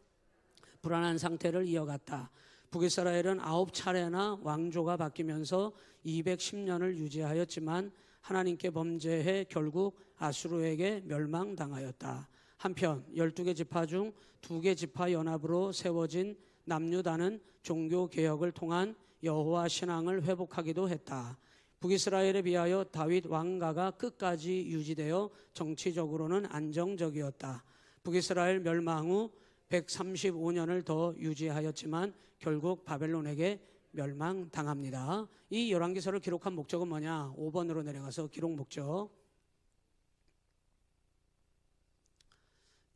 불안한 상태를 이어갔다. 북이스라엘은 9차례나 왕조가 바뀌면서 210년을 유지하였지만 하나님께 범죄해 결국 아수르에게 멸망당하였다. 한편 12개 지파 중 2개 지파 연합으로 세워진 남유다는 종교개혁을 통한 여호와 신앙을 회복하기도 했다. 북이스라엘에 비하여 다윗 왕가가 끝까지 유지되어 정치적으로는 안정적이었다. 북이스라엘 멸망 후 135년을 더 유지하였지만 결국 바벨론에게 멸망당합니다. 이 열왕기서를 기록한 목적은 뭐냐? 5번으로 내려가서 기록 목적.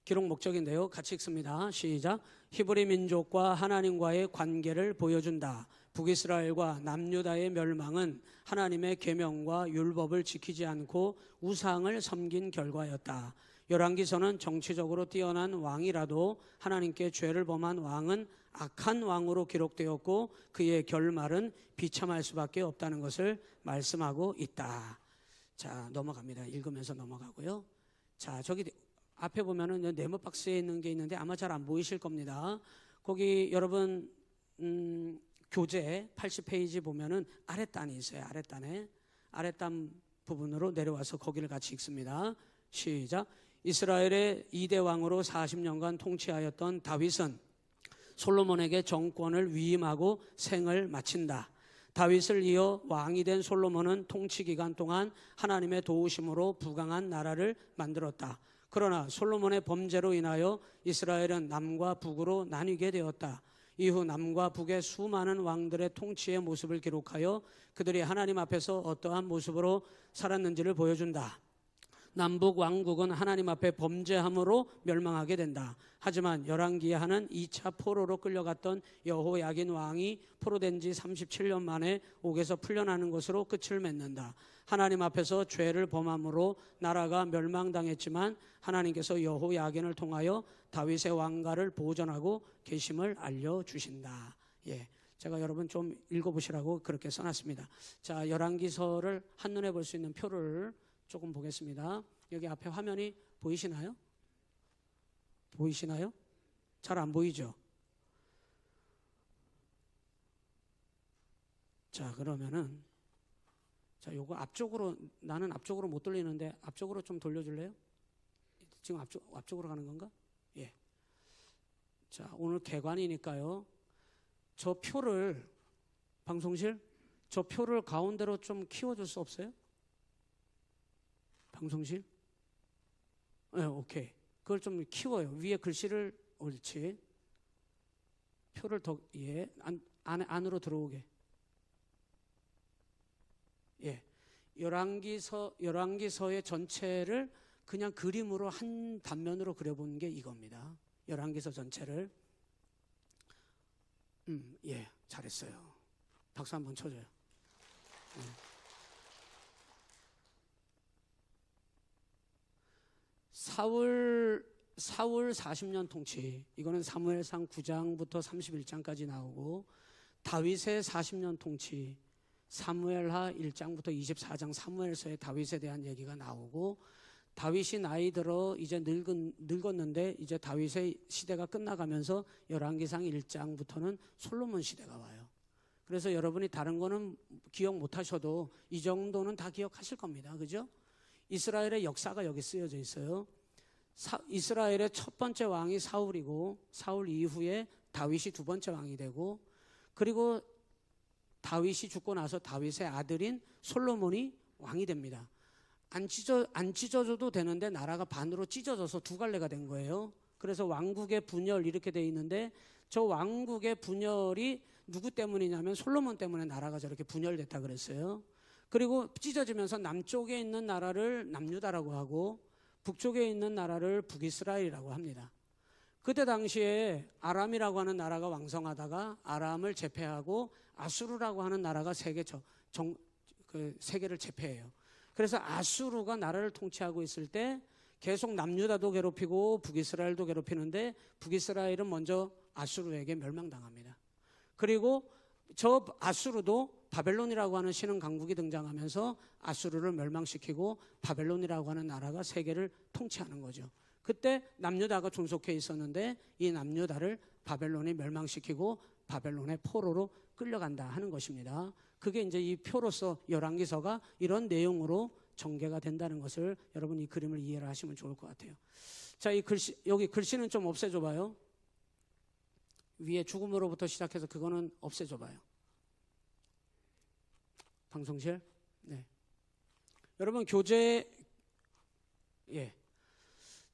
기록 목적인데요. 같이 읽습니다. 시작. 히브리 민족과 하나님과의 관계를 보여준다. 북이스라엘과 남유다의 멸망은 하나님의 계명과 율법을 지키지 않고 우상을 섬긴 결과였다. 열왕기서는 정치적으로 뛰어난 왕이라도 하나님께 죄를 범한 왕은 악한 왕으로 기록되었고 그의 결말은 비참할 수밖에 없다는 것을 말씀하고 있다. 자, 넘어갑니다. 읽으면서 넘어가고요. 자, 저기 앞에 보면은 네모 박스에 있는 게 있는데 아마 잘 안 보이실 겁니다. 거기 여러분 교재 80페이지 보면은 아랫단이 있어요. 아랫단 부분으로 내려와서 거기를 같이 읽습니다. 시작. 이스라엘의 2대 왕으로 40년간 통치하였던 다윗은 솔로몬에게 정권을 위임하고 생을 마친다. 다윗을 이어 왕이 된 솔로몬은 통치 기간 동안 하나님의 도우심으로 부강한 나라를 만들었다. 그러나 솔로몬의 범죄로 인하여 이스라엘은 남과 북으로 나뉘게 되었다. 이후 남과 북의 수많은 왕들의 통치의 모습을 기록하여 그들이 하나님 앞에서 어떠한 모습으로 살았는지를 보여준다. 남북 왕국은 하나님 앞에 범죄함으로 멸망하게 된다. 하지만 열왕기에 하는 2차 포로로 끌려갔던 여호야긴 왕이 포로된 지 37년 만에 옥에서 풀려나는 것으로 끝을 맺는다. 하나님 앞에서 죄를 범함으로 나라가 멸망당했지만 하나님께서 여호야긴을 통하여 다윗의 왕가를 보존하고 계심을 알려주신다. 예, 제가 여러분 좀 읽어보시라고 그렇게 써놨습니다. 자, 열왕기서를 한눈에 볼 수 있는 표를 조금 보겠습니다. 여기 앞에 화면이 보이시나요? 보이시나요? 잘 안 보이죠? 자, 그러면은 자, 요거 앞쪽으로, 나는 앞쪽으로 못 돌리는데 앞쪽으로 좀 돌려줄래요? 지금 앞쪽으로 가는 건가? 예. 자, 오늘 개관이니까요. 저 표를, 방송실, 저 표를 가운데로 좀 키워줄 수 없어요? 방송실? 네, 오케이. 그걸 좀 키워요. 위에 글씨를, 옳지. 표를 더, 예, 안으로 들어오게. 예. 열왕기서의 전체를 그냥 그림으로 한 단면으로 그려본 게 이겁니다. 열왕기서 전체를. 예, 잘했어요. 박수 한번 쳐줘요. 사울 40년 통치, 이거는 사무엘상 9장부터 31장까지 나오고, 다윗의 40년 통치, 사무엘하 1장부터 24장 사무엘서에 다윗에 대한 얘기가 나오고, 다윗이 나이 들어 이제 늙었는데 이제 다윗의 시대가 끝나가면서 열왕기상 1장부터는 솔로몬 시대가 와요. 그래서 여러분이 다른 거는 기억 못 하셔도 이 정도는 다 기억하실 겁니다. 그죠? 이스라엘의 역사가 여기 쓰여져 있어요. 이스라엘의 첫 번째 왕이 사울이고, 사울 이후에 다윗이 두 번째 왕이 되고, 그리고 다윗이 죽고 나서 다윗의 아들인 솔로몬이 왕이 됩니다. 안 찢어져도 되는데 나라가 반으로 찢어져서 두 갈래가 된 거예요. 그래서 왕국의 분열 이렇게 돼 있는데, 저 왕국의 분열이 누구 때문이냐면 솔로몬 때문에 나라가 저렇게 분열됐다 그랬어요. 그리고 찢어지면서 남쪽에 있는 나라를 남유다라고 하고 북쪽에 있는 나라를 북이스라엘이라고 합니다. 그때 당시에 아람이라고 하는 나라가 왕성하다가 아람을 제패하고 아수르라고 하는 나라가 세계를 제패해요. 그래서 아수르가 나라를 통치하고 있을 때 계속 남유다도 괴롭히고 북이스라엘도 괴롭히는데, 북이스라엘은 먼저 아수르에게 멸망당합니다. 그리고 저 아수르도 바벨론이라고 하는 신흥 강국이 등장하면서 아수르를 멸망시키고 바벨론이라고 하는 나라가 세계를 통치하는 거죠. 그때 남유다가 존속해 있었는데 이 남유다를 바벨론이 멸망시키고 바벨론의 포로로 끌려간다 하는 것입니다. 그게 이제 이 표로서 열왕기서가 이런 내용으로 전개가 된다는 것을 여러분 이 그림을 이해를 하시면 좋을 것 같아요. 자, 이 글씨, 여기 글씨는 좀 없애줘 봐요. 위에 죽음으로부터 시작해서 그거는 없애줘 봐요. 방송실. 네. 여러분 교재, 예.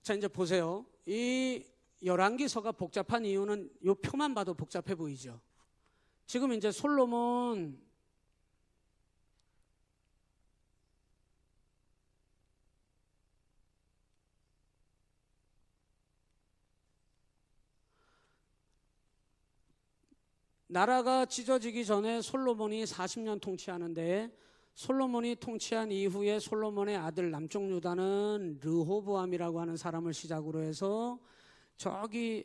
자, 이제 보세요. 이 열왕기서가 복잡한 이유는 이 표만 봐도 복잡해 보이죠. 지금 이제 솔로몬 나라가 찢어지기 전에 솔로몬이 40년 통치하는데 솔로몬이 통치한 이후에 솔로몬의 아들 남쪽 유다는 르호보암이라고 하는 사람을 시작으로 해서 저기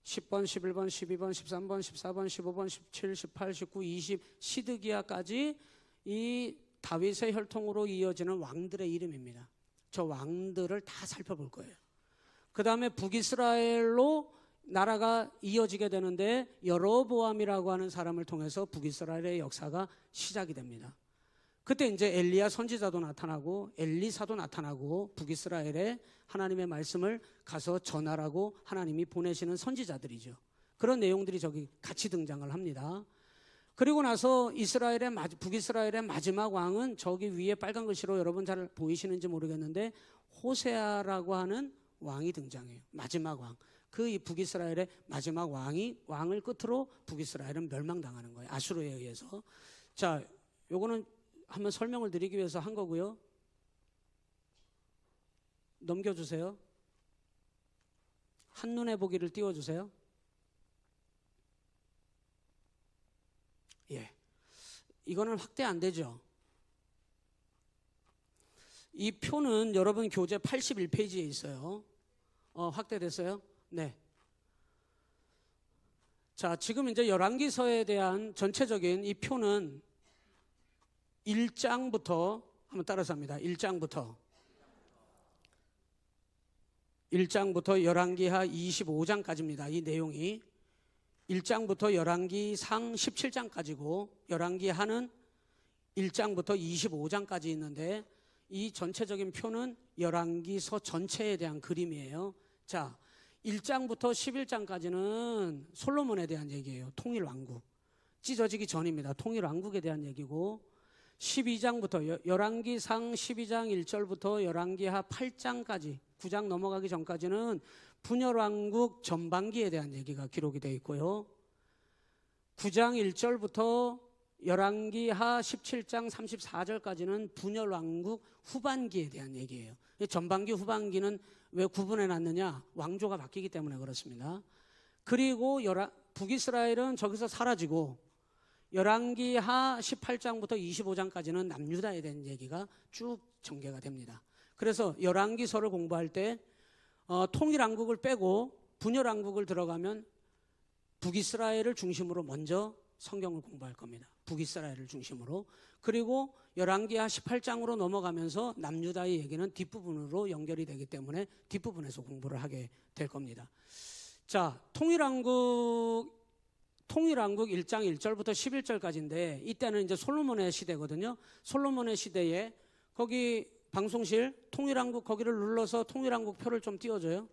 10번, 11번, 12번, 13번, 14번, 15번, 17, 18, 19, 20 시드기야까지 이 다윗의 혈통으로 이어지는 왕들의 이름입니다. 저 왕들을 다 살펴볼 거예요. 그 다음에 북이스라엘로 나라가 이어지게 되는데 여로보암이라고 하는 사람을 통해서 북이스라엘의 역사가 시작이 됩니다. 그때 이제 엘리야 선지자도 나타나고 엘리사도 나타나고 북이스라엘에 하나님의 말씀을 가서 전하라고 하나님이 보내시는 선지자들이죠. 그런 내용들이 저기 같이 등장을 합니다. 그리고 나서 북이스라엘의 마지막 왕은 저기 위에 빨간 글씨로 여러분 잘 보이시는지 모르겠는데 호세아라고 하는 왕이 등장해요. 마지막 왕. 그 북이스라엘의 마지막 왕을 끝으로 북이스라엘은 멸망당하는 거예요. 아수르에 의해서. 자, 요거는 한번 설명을 드리기 위해서 한 거고요. 넘겨주세요. 한눈에 보기를 띄워주세요. 예. 이거는 확대 안 되죠. 이 표는 여러분 교재 81페이지에 있어요. 확대됐어요? 네. 자, 지금 이제 열왕기서에 대한 전체적인 이 표는 1장부터 한번 따라서 합니다. 1장부터 열왕기하 25장까지입니다. 이 내용이 1장부터 열왕기상 17장까지고 열왕기하는 1장부터 25장까지 있는데 이 전체적인 표는 열왕기서 전체에 대한 그림이에요. 자, 1장부터 11장까지는 솔로몬에 대한 얘기예요. 통일왕국. 찢어지기 전입니다. 통일왕국에 대한 얘기고 12장부터 열왕기상 12장 1절부터 열왕기하 8장까지 9장 넘어가기 전까지는 분열왕국 전반기에 대한 얘기가 기록이 되어 있고요. 9장 1절부터 열왕기하 17장 34절까지는 분열왕국 후반기에 대한 얘기예요. 전반기 후반기는 왜 구분해 놨느냐? 왕조가 바뀌기 때문에 그렇습니다. 그리고 북이스라엘은 저기서 사라지고 열왕기하 18장부터 25장까지는 남유다에 대한 얘기가 쭉 전개가 됩니다. 그래서 열왕기서를 공부할 때 통일왕국을 빼고 분열왕국을 들어가면 북이스라엘을 중심으로 먼저 성경을 공부할 겁니다. 북이스라엘을 중심으로. 그리고 열왕기하 18장으로 넘어가면서 남유다의 얘기는 뒷부분으로 연결이 되기 때문에 뒷부분에서 공부를 하게 될 겁니다. 자, 통일왕국 1장 1절부터 11절까지인데 이때는 이제 솔로몬의 시대거든요. 솔로몬의 시대에 거기 방송실 통일왕국 거기를 눌러서 통일왕국 표를 좀 띄워줘요.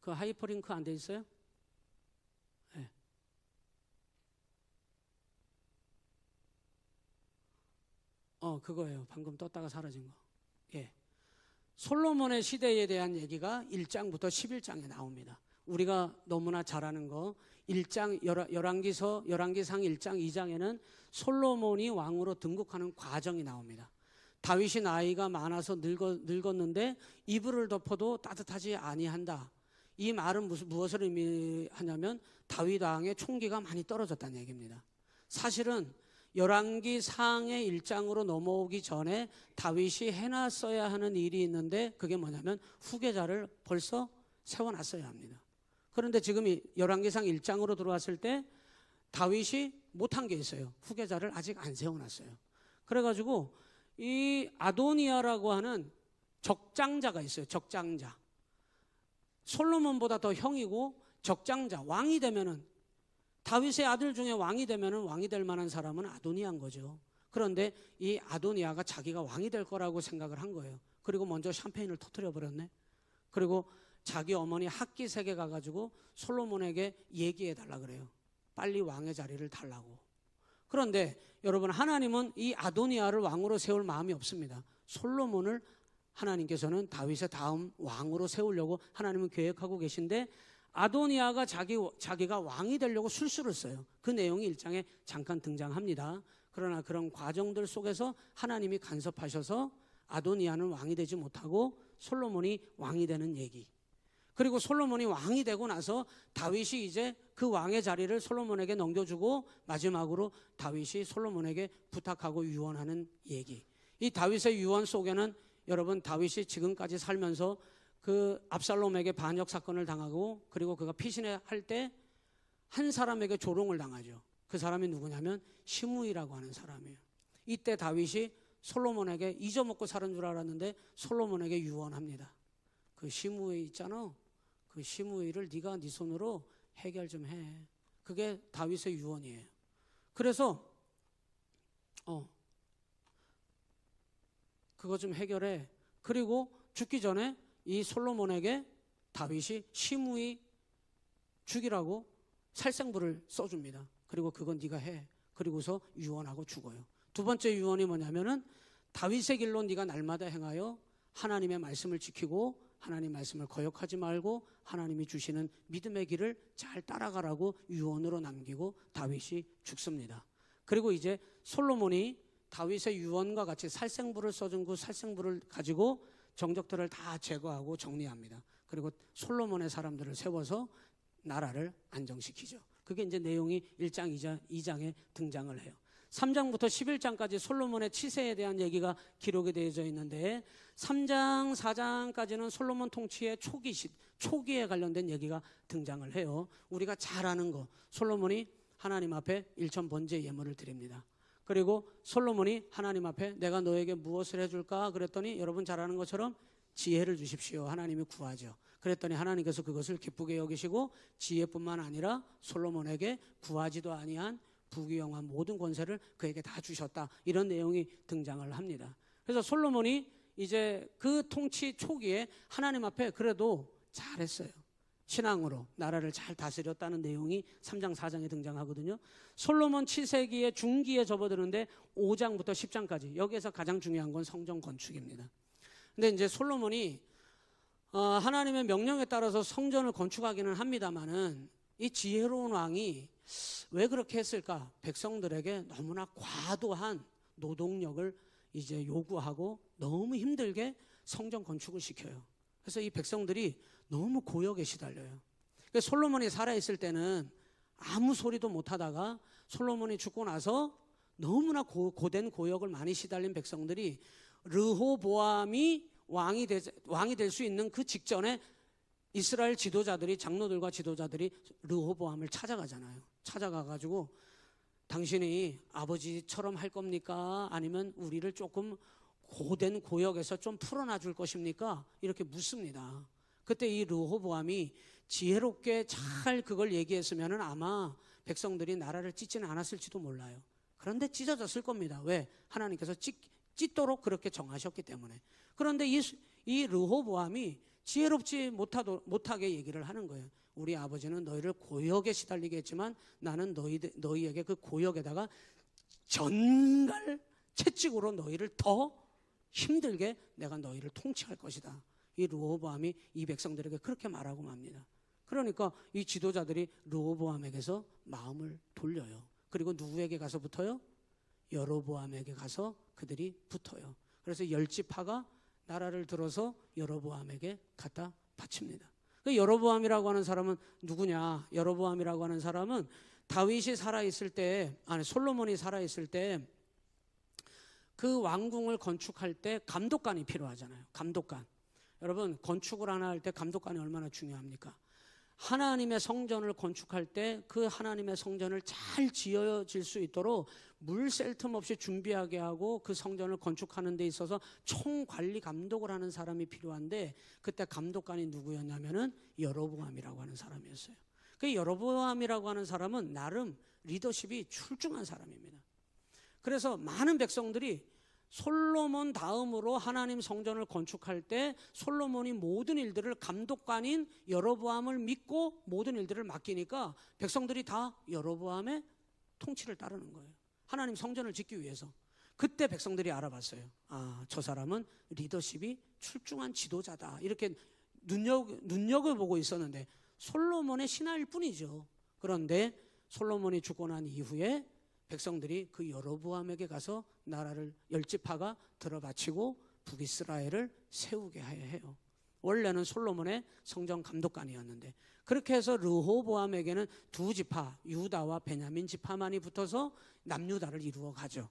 그 하이퍼링크 안 돼 있어요? 네. 그거예요. 방금 떴다가 사라진 거. 예. 솔로몬의 시대에 대한 얘기가 1장부터 11장에 나옵니다. 우리가 너무나 잘 아는 거 1장 열왕기상 1장 2장에는 솔로몬이 왕으로 등극하는 과정이 나옵니다. 다윗이 나이가 많아서 늙었는데 이불을 덮어도 따뜻하지 아니한다. 이 말은 무엇을 의미하냐면 다윗 왕의 총기가 많이 떨어졌다는 얘기입니다. 사실은 열왕기상의 1장으로 넘어오기 전에 다윗이 해놨어야 하는 일이 있는데 그게 뭐냐면 후계자를 벌써 세워놨어야 합니다. 그런데 지금 열왕기상 1장으로 들어왔을 때 다윗이 못한 게 있어요. 후계자를 아직 안 세워놨어요. 그래가지고 이 아도니아라고 하는 적장자가 있어요. 적장자. 솔로몬보다 더 형이고 적장자, 왕이 되면은, 다윗의 아들 중에 왕이 되면은 왕이 될 만한 사람은 아도니아인 거죠. 그런데 이 아도니아가 자기가 왕이 될 거라고 생각을 한 거예요. 그리고 먼저 샴페인을 터뜨려 버렸네. 그리고 자기 어머니 학기색에 가가지고 솔로몬에게 얘기해 달라 그래요. 빨리 왕의 자리를 달라고. 그런데 여러분, 하나님은 이 아도니아를 왕으로 세울 마음이 없습니다. 솔로몬을 하나님께서는 다윗의 다음 왕으로 세우려고 하나님은 계획하고 계신데, 아도니아가 자기가 왕이 되려고 술수를 써요. 그 내용이 1장에 잠깐 등장합니다. 그러나 그런 과정들 속에서 하나님이 간섭하셔서 아도니아는 왕이 되지 못하고 솔로몬이 왕이 되는 얘기. 그리고 솔로몬이 왕이 되고 나서 다윗이 이제 그 왕의 자리를 솔로몬에게 넘겨주고 마지막으로 다윗이 솔로몬에게 부탁하고 유언하는 얘기. 이 다윗의 유언 속에는 여러분, 다윗이 지금까지 살면서 그 압살롬에게 반역 사건을 당하고, 그리고 그가 피신할 때 한 사람에게 조롱을 당하죠. 그 사람이 누구냐면 시므이라고 하는 사람이에요. 이때 다윗이 솔로몬에게 잊어먹고 사는 줄 알았는데 솔로몬에게 유언합니다. 그 시므이 있잖아, 그 시므이를 네가 네 손으로 해결 좀 해. 그게 다윗의 유언이에요. 그래서 그거 좀 해결해. 그리고 죽기 전에 이 솔로몬에게 다윗이 시므이 죽이라고 살생부를 써줍니다. 그리고 그건 네가 해. 그리고서 유언하고 죽어요. 두 번째 유언이 뭐냐면은 다윗의 길로 네가 날마다 행하여 하나님의 말씀을 지키고 하나님 말씀을 거역하지 말고 하나님이 주시는 믿음의 길을 잘 따라가라고 유언으로 남기고 다윗이 죽습니다. 그리고 이제 솔로몬이 다윗의 유언과 같이 살생부를 써준 그 살생부를 가지고 정적들을 다 제거하고 정리합니다. 그리고 솔로몬의 사람들을 세워서 나라를 안정시키죠. 그게 이제 내용이 1장, 2장에 등장을 해요. 3장부터 11장까지 솔로몬의 치세에 대한 얘기가 기록이 되어져 있는데 3장, 4장까지는 솔로몬 통치의 초기에 관련된 얘기가 등장을 해요. 우리가 잘 아는 거, 솔로몬이 하나님 앞에 일천 번제 예물을 드립니다. 그리고 솔로몬이 하나님 앞에 내가 너에게 무엇을 해줄까 그랬더니 여러분 잘 아는 것처럼 지혜를 주십시오. 하나님이 구하죠. 그랬더니 하나님께서 그것을 기쁘게 여기시고 지혜뿐만 아니라 솔로몬에게 구하지도 아니한 부귀영화 모든 권세를 그에게 다 주셨다. 이런 내용이 등장을 합니다. 그래서 솔로몬이 이제 그 통치 초기에 하나님 앞에 그래도 잘했어요. 신앙으로 나라를 잘 다스렸다는 내용이 3장 4장에 등장하거든요. 솔로몬 7세기의 중기에 접어드는데 5장부터 10장까지, 여기에서 가장 중요한 건 성전 건축입니다. 근데 이제 솔로몬이 하나님의 명령에 따라서 성전을 건축하기는 합니다만은 이 지혜로운 왕이 왜 그렇게 했을까? 백성들에게 너무나 과도한 노동력을 이제 요구하고 너무 힘들게 성전 건축을 시켜요. 그래서 이 백성들이 너무 고역에 시달려요. 그러니까 솔로몬이 살아있을 때는 아무 소리도 못하다가 솔로몬이 죽고 나서 너무나 고된 고역을 많이 시달린 백성들이 르호보암이 왕이 될 수 있는 그 직전에 이스라엘 지도자들이, 장로들과 지도자들이 르호보암을 찾아가잖아요. 찾아가가지고 당신이 아버지처럼 할 겁니까? 아니면 우리를 조금 고된 고역에서 좀 풀어놔 줄 것입니까? 이렇게 묻습니다. 그때 이 르호보암이 지혜롭게 잘 그걸 얘기했으면 아마 백성들이 나라를 찢지는 않았을지도 몰라요. 그런데 찢어졌을 겁니다. 왜? 하나님께서 찢도록 그렇게 정하셨기 때문에. 그런데 이 르호보암이 지혜롭지 못하게 얘기를 하는 거예요. 우리 아버지는 너희를 고역에 시달리게 했지만 나는 너희에게 그 고역에다가 전갈 채찍으로 너희를 더 힘들게 내가 너희를 통치할 것이다. 이 르호보암이 이 백성들에게 그렇게 말하고 맙니다. 그러니까 이 지도자들이 르호보암에게서 마음을 돌려요. 그리고 누구에게 가서 붙어요? 여로보암에게 가서 그들이 붙어요. 그래서 10지파가 나라를 들어서 여로보암에게 갖다 바칩니다. 그 여로보암이라고 하는 사람은 누구냐? 여로보암이라고 하는 사람은 다윗이 살아있을 때, 솔로몬이 살아있을 때 그 왕궁을 건축할 때 감독관이 필요하잖아요. 감독관. 여러분, 건축을 하나 할 때 감독관이 얼마나 중요합니까? 하나님의 성전을 건축할 때 그 하나님의 성전을 잘 지어질 수 있도록 물 셀 틈 없이 준비하게 하고 그 성전을 건축하는 데 있어서 총관리 감독을 하는 사람이 필요한데, 그때 감독관이 누구였냐면은 여로보암이라고 하는 사람이었어요. 그 여로보암이라고 하는 사람은 나름 리더십이 출중한 사람입니다. 그래서 많은 백성들이 솔로몬 다음으로 하나님 성전을 건축할 때 솔로몬이 모든 일들을 감독관인 여로보암을 믿고 모든 일들을 맡기니까 백성들이 다 여로보암의 통치를 따르는 거예요. 하나님 성전을 짓기 위해서. 그때 백성들이 알아봤어요. 아, 저 사람은 리더십이 출중한 지도자다. 이렇게 눈여겨보고 있었는데 솔로몬의 신하일 뿐이죠. 그런데 솔로몬이 죽고 난 이후에 백성들이 그 여로보암에게 가서 나라를 10지파가 들어바치고 북이스라엘을 세우게 해요. 원래는 솔로몬의 성전 감독관이었는데, 그렇게 해서 르호보암에게는 2지파 유다와 베냐민 지파만이 붙어서 남유다를 이루어 가죠.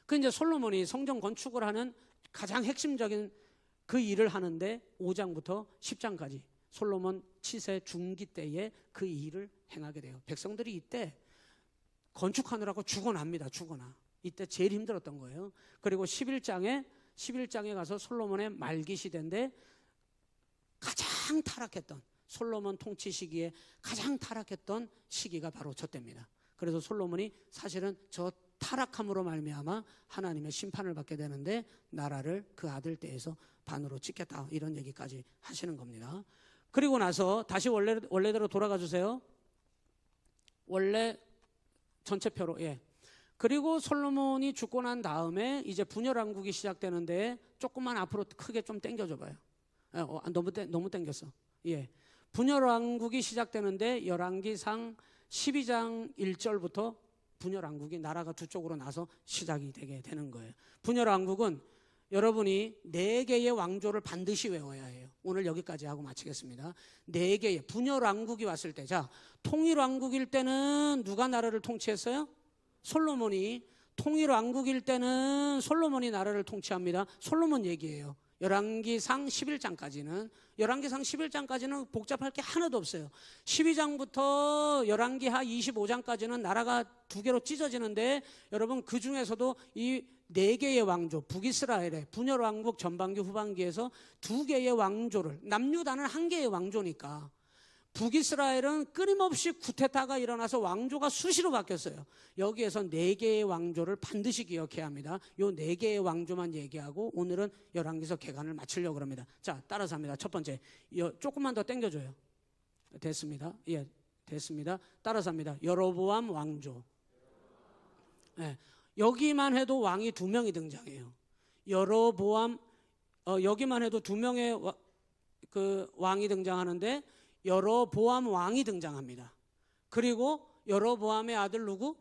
그 이제 솔로몬이 성전 건축을 하는 가장 핵심적인 그 일을 하는데 5장부터 10장까지 솔로몬 치세 중기 때에 그 일을 행하게 돼요. 백성들이 이때 건축하느라고 죽어납니다. 죽어나. 이때 제일 힘들었던 거예요. 그리고 11장에 가서 솔로몬의 말기 시대인데 가장 타락했던, 솔로몬 통치 시기에 가장 타락했던 시기가 바로 저 때입니다. 그래서 솔로몬이 사실은 저 타락함으로 말미암아 하나님의 심판을 받게 되는데 나라를 그 아들 때에서 반으로 찢겠다, 이런 얘기까지 하시는 겁니다. 그리고 나서 다시 원래대로 돌아가 주세요. 원래 전체표로. 그리고 솔로몬이 죽고 난 다음에 이제 분열왕국이 시작되는데 조금만 앞으로 크게 좀 당겨줘 봐요. 너무 당겼어. 분열왕국이 시작되는데 열왕기상 12장 1절부터 분열왕국이 나라가 두 쪽으로 나서 시작이 되게 되는 거예요. 분열왕국은 여러분이 4개의 왕조를 반드시 외워야 해요. 오늘 여기까지 하고 마치겠습니다. 4개의 분열왕국이 왔을 때, 자, 통일왕국일 때는 누가 나라를 통치했어요? 솔로몬이. 통일왕국일 때는 솔로몬이 나라를 통치합니다. 솔로몬 얘기예요. 열왕기상 11장까지는 복잡할 게 하나도 없어요. 12장부터 열왕기하 25장까지는 나라가 2개로 찢어지는데, 여러분 그 중에서도 이 4개의 왕조, 북이스라엘의 분열왕국 전반기 후반기에서 2개의 왕조를, 남유다는 1개의 왕조니까 북이스라엘은 끊임없이 쿠데타가 일어나서 왕조가 수시로 바뀌었어요. 여기에서 4개의 왕조를 반드시 기억해야 합니다. 요 4개의 왕조만 얘기하고 오늘은 열왕기서 개관을 마치려고 합니다. 자, 따라서 합니다. 첫 번째, 조금만 더 당겨줘요. 됐습니다. 됐습니다. 따라서 합니다. 여로보암 왕조. 여기만 해도 왕이 2명이 등장해요. 여로보암, 여기만 해도 2명의 그 왕이 등장하는데 여로보암 왕이 등장합니다. 그리고 여로보암의 아들 누구?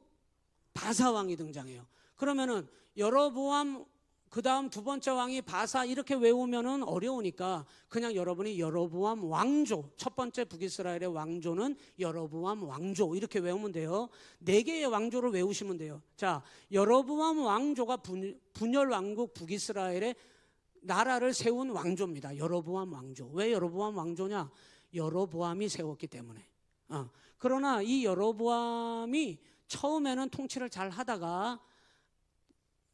바사 왕이 등장해요. 그러면은 여로보암 그 다음 2번째 왕이 바사, 이렇게 외우면은 어려우니까 그냥 여러분이 여로보암 왕조, 첫 번째 북이스라엘의 왕조는 여로보암 왕조, 이렇게 외우면 돼요. 4개의 왕조를 외우시면 돼요. 자, 여로보암 왕조가 분열왕국 북이스라엘의 나라를 세운 왕조입니다. 여로보암 왕조. 왜 여로보암 왕조냐? 여로보암이 세웠기 때문에. 그러나 이 여로보암이 처음에는 통치를 잘 하다가,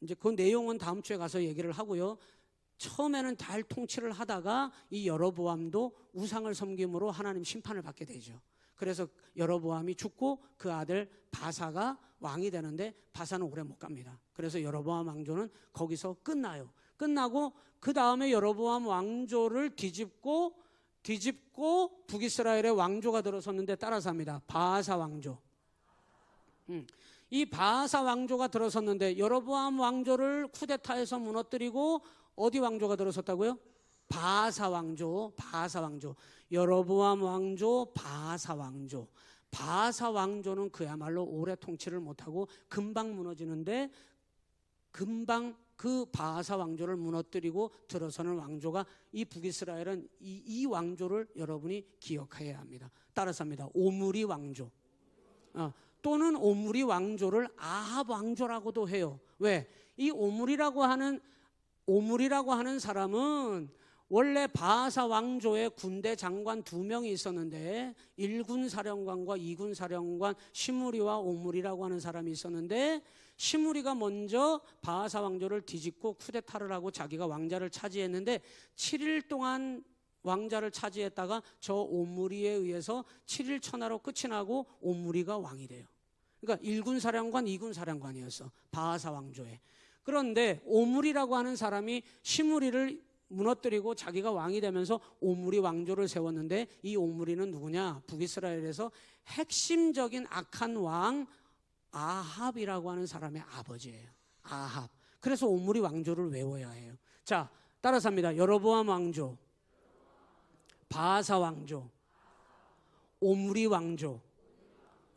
이제 그 내용은 다음 주에 가서 얘기를 하고요. 처음에는 잘 통치를 하다가 이 여로보암도 우상을 섬김으로 하나님 심판을 받게 되죠. 그래서 여로보암이 죽고 그 아들 바사가 왕이 되는데 바사는 오래 못 갑니다. 그래서 여로보암 왕조는 거기서 끝나요. 끝나고 그 다음에 여로보암 왕조를 뒤집고 북이스라엘의 왕조가 들어섰는데, 따라서 합니다. 바사 왕조. 이 바사 왕조가 들어섰는데 여로보암 왕조를 쿠데타에서 무너뜨리고 어디 왕조가 들어섰다고요? 바사 왕조. 여로보암 왕조, 바사 왕조. 바사 왕조는 그야말로 오래 통치를 못하고 금방 무너지는데, 금방 그 바사 왕조를 무너뜨리고 들어서는 왕조가 이 북이스라엘은 이 왕조를 여러분이 기억해야 합니다. 따라서 합니다. 오므리 왕조. 또는 오므리 왕조를 아합 왕조라고도 해요. 왜? 이 오므리라고 하는 사람은 원래 바하사 왕조에 군대 장관 2명이 있었는데 1군 사령관과 2군 사령관 시므리와 오므리라고 하는 사람이 있었는데 시므리가 먼저 바하사 왕조를 뒤집고 쿠데타를 하고 자기가 왕자를 차지했는데 7일 동안 왕자를 차지했다가 저 오므리에 의해서 7일 천하로 끝이 나고 오므리가 왕이 돼요. 그러니까 1군 사령관, 2군 사령관이었어. 바하사 왕조에. 그런데 오므리라고 하는 사람이 시므리를 무너뜨리고 자기가 왕이 되면서 오므리 왕조를 세웠는데 이 오므리는 누구냐? 북이스라엘에서 핵심적인 악한 왕 아합이라고 하는 사람의 아버지예요. 아합. 그래서 오므리 왕조를 외워야 해요. 자, 따라서 합니다. 여로보암 왕조, 바하사 왕조, 오므리 왕조.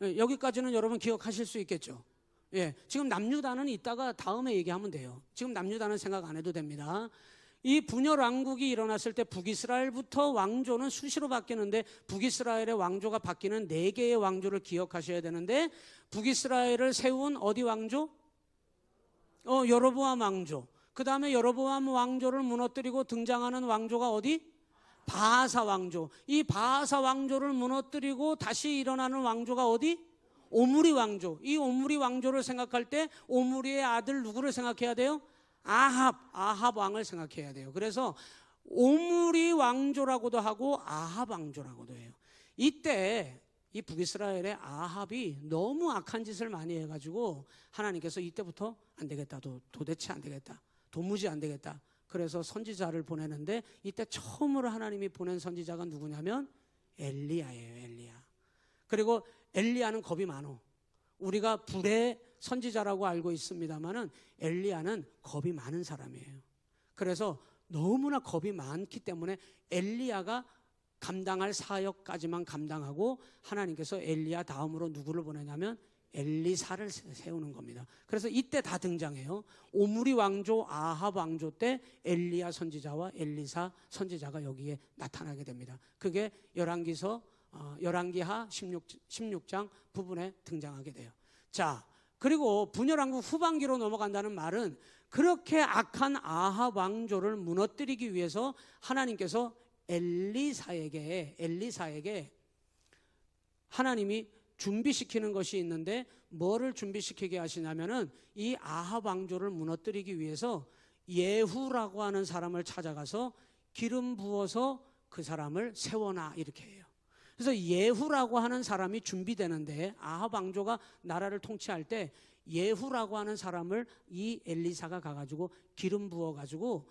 여기까지는 여러분 기억하실 수 있겠죠? 예, 지금 남유다는 이따가 다음에 얘기하면 돼요. 지금 남유다는 생각 안 해도 됩니다. 이 분열 왕국이 일어났을 때 북이스라엘부터 왕조는 수시로 바뀌는데 북이스라엘의 왕조가 바뀌는 4개의 왕조를 기억하셔야 되는데 북이스라엘을 세운 어디 왕조? 여로보암 왕조. 그 다음에 여로보암 왕조를 무너뜨리고 등장하는 왕조가 어디? 바하사 왕조. 이 바하사 왕조를 무너뜨리고 다시 일어나는 왕조가 어디? 오므리 왕조. 이 오므리 왕조를 생각할 때 오므리의 아들 누구를 생각해야 돼요? 아합 왕을 생각해야 돼요. 그래서 오므리 왕조라고도 하고 아합 왕조라고도 해요. 이때 이 북이스라엘의 아합이 너무 악한 짓을 많이 해가지고 하나님께서 이때부터 안 되겠다. 도대체 안 되겠다. 도무지 안 되겠다. 그래서 선지자를 보내는데 이때 처음으로 하나님이 보낸 선지자가 누구냐면 엘리야예요. 엘리야. 그리고 엘리야는 겁이 많어. 우리가 불의 선지자라고 알고 있습니다만은 엘리야는 겁이 많은 사람이에요. 그래서 너무나 겁이 많기 때문에 엘리야가 감당할 사역까지만 감당하고 하나님께서 엘리야 다음으로 누구를 보내냐면 엘리사를 세우는 겁니다. 그래서 이때 다 등장해요. 오므리 왕조, 아합 왕조 때 엘리야 선지자와 엘리사 선지자가 여기에 나타나게 됩니다. 그게 열왕기하 16장 부분에 등장하게 돼요. 자, 그리고 분열왕국 후반기로 넘어간다는 말은 그렇게 악한 아합 왕조를 무너뜨리기 위해서 하나님께서 엘리사에게 하나님이 준비시키는 것이 있는데 뭐를 준비시키게 하시냐면은 이 아합 왕조를 무너뜨리기 위해서 예후라고 하는 사람을 찾아가서 기름 부어서 그 사람을 세워놔 이렇게 해요. 그래서 예후라고 하는 사람이 준비되는데 아합 왕조가 나라를 통치할 때 예후라고 하는 사람을 이 엘리사가 가가지고 기름 부어가지고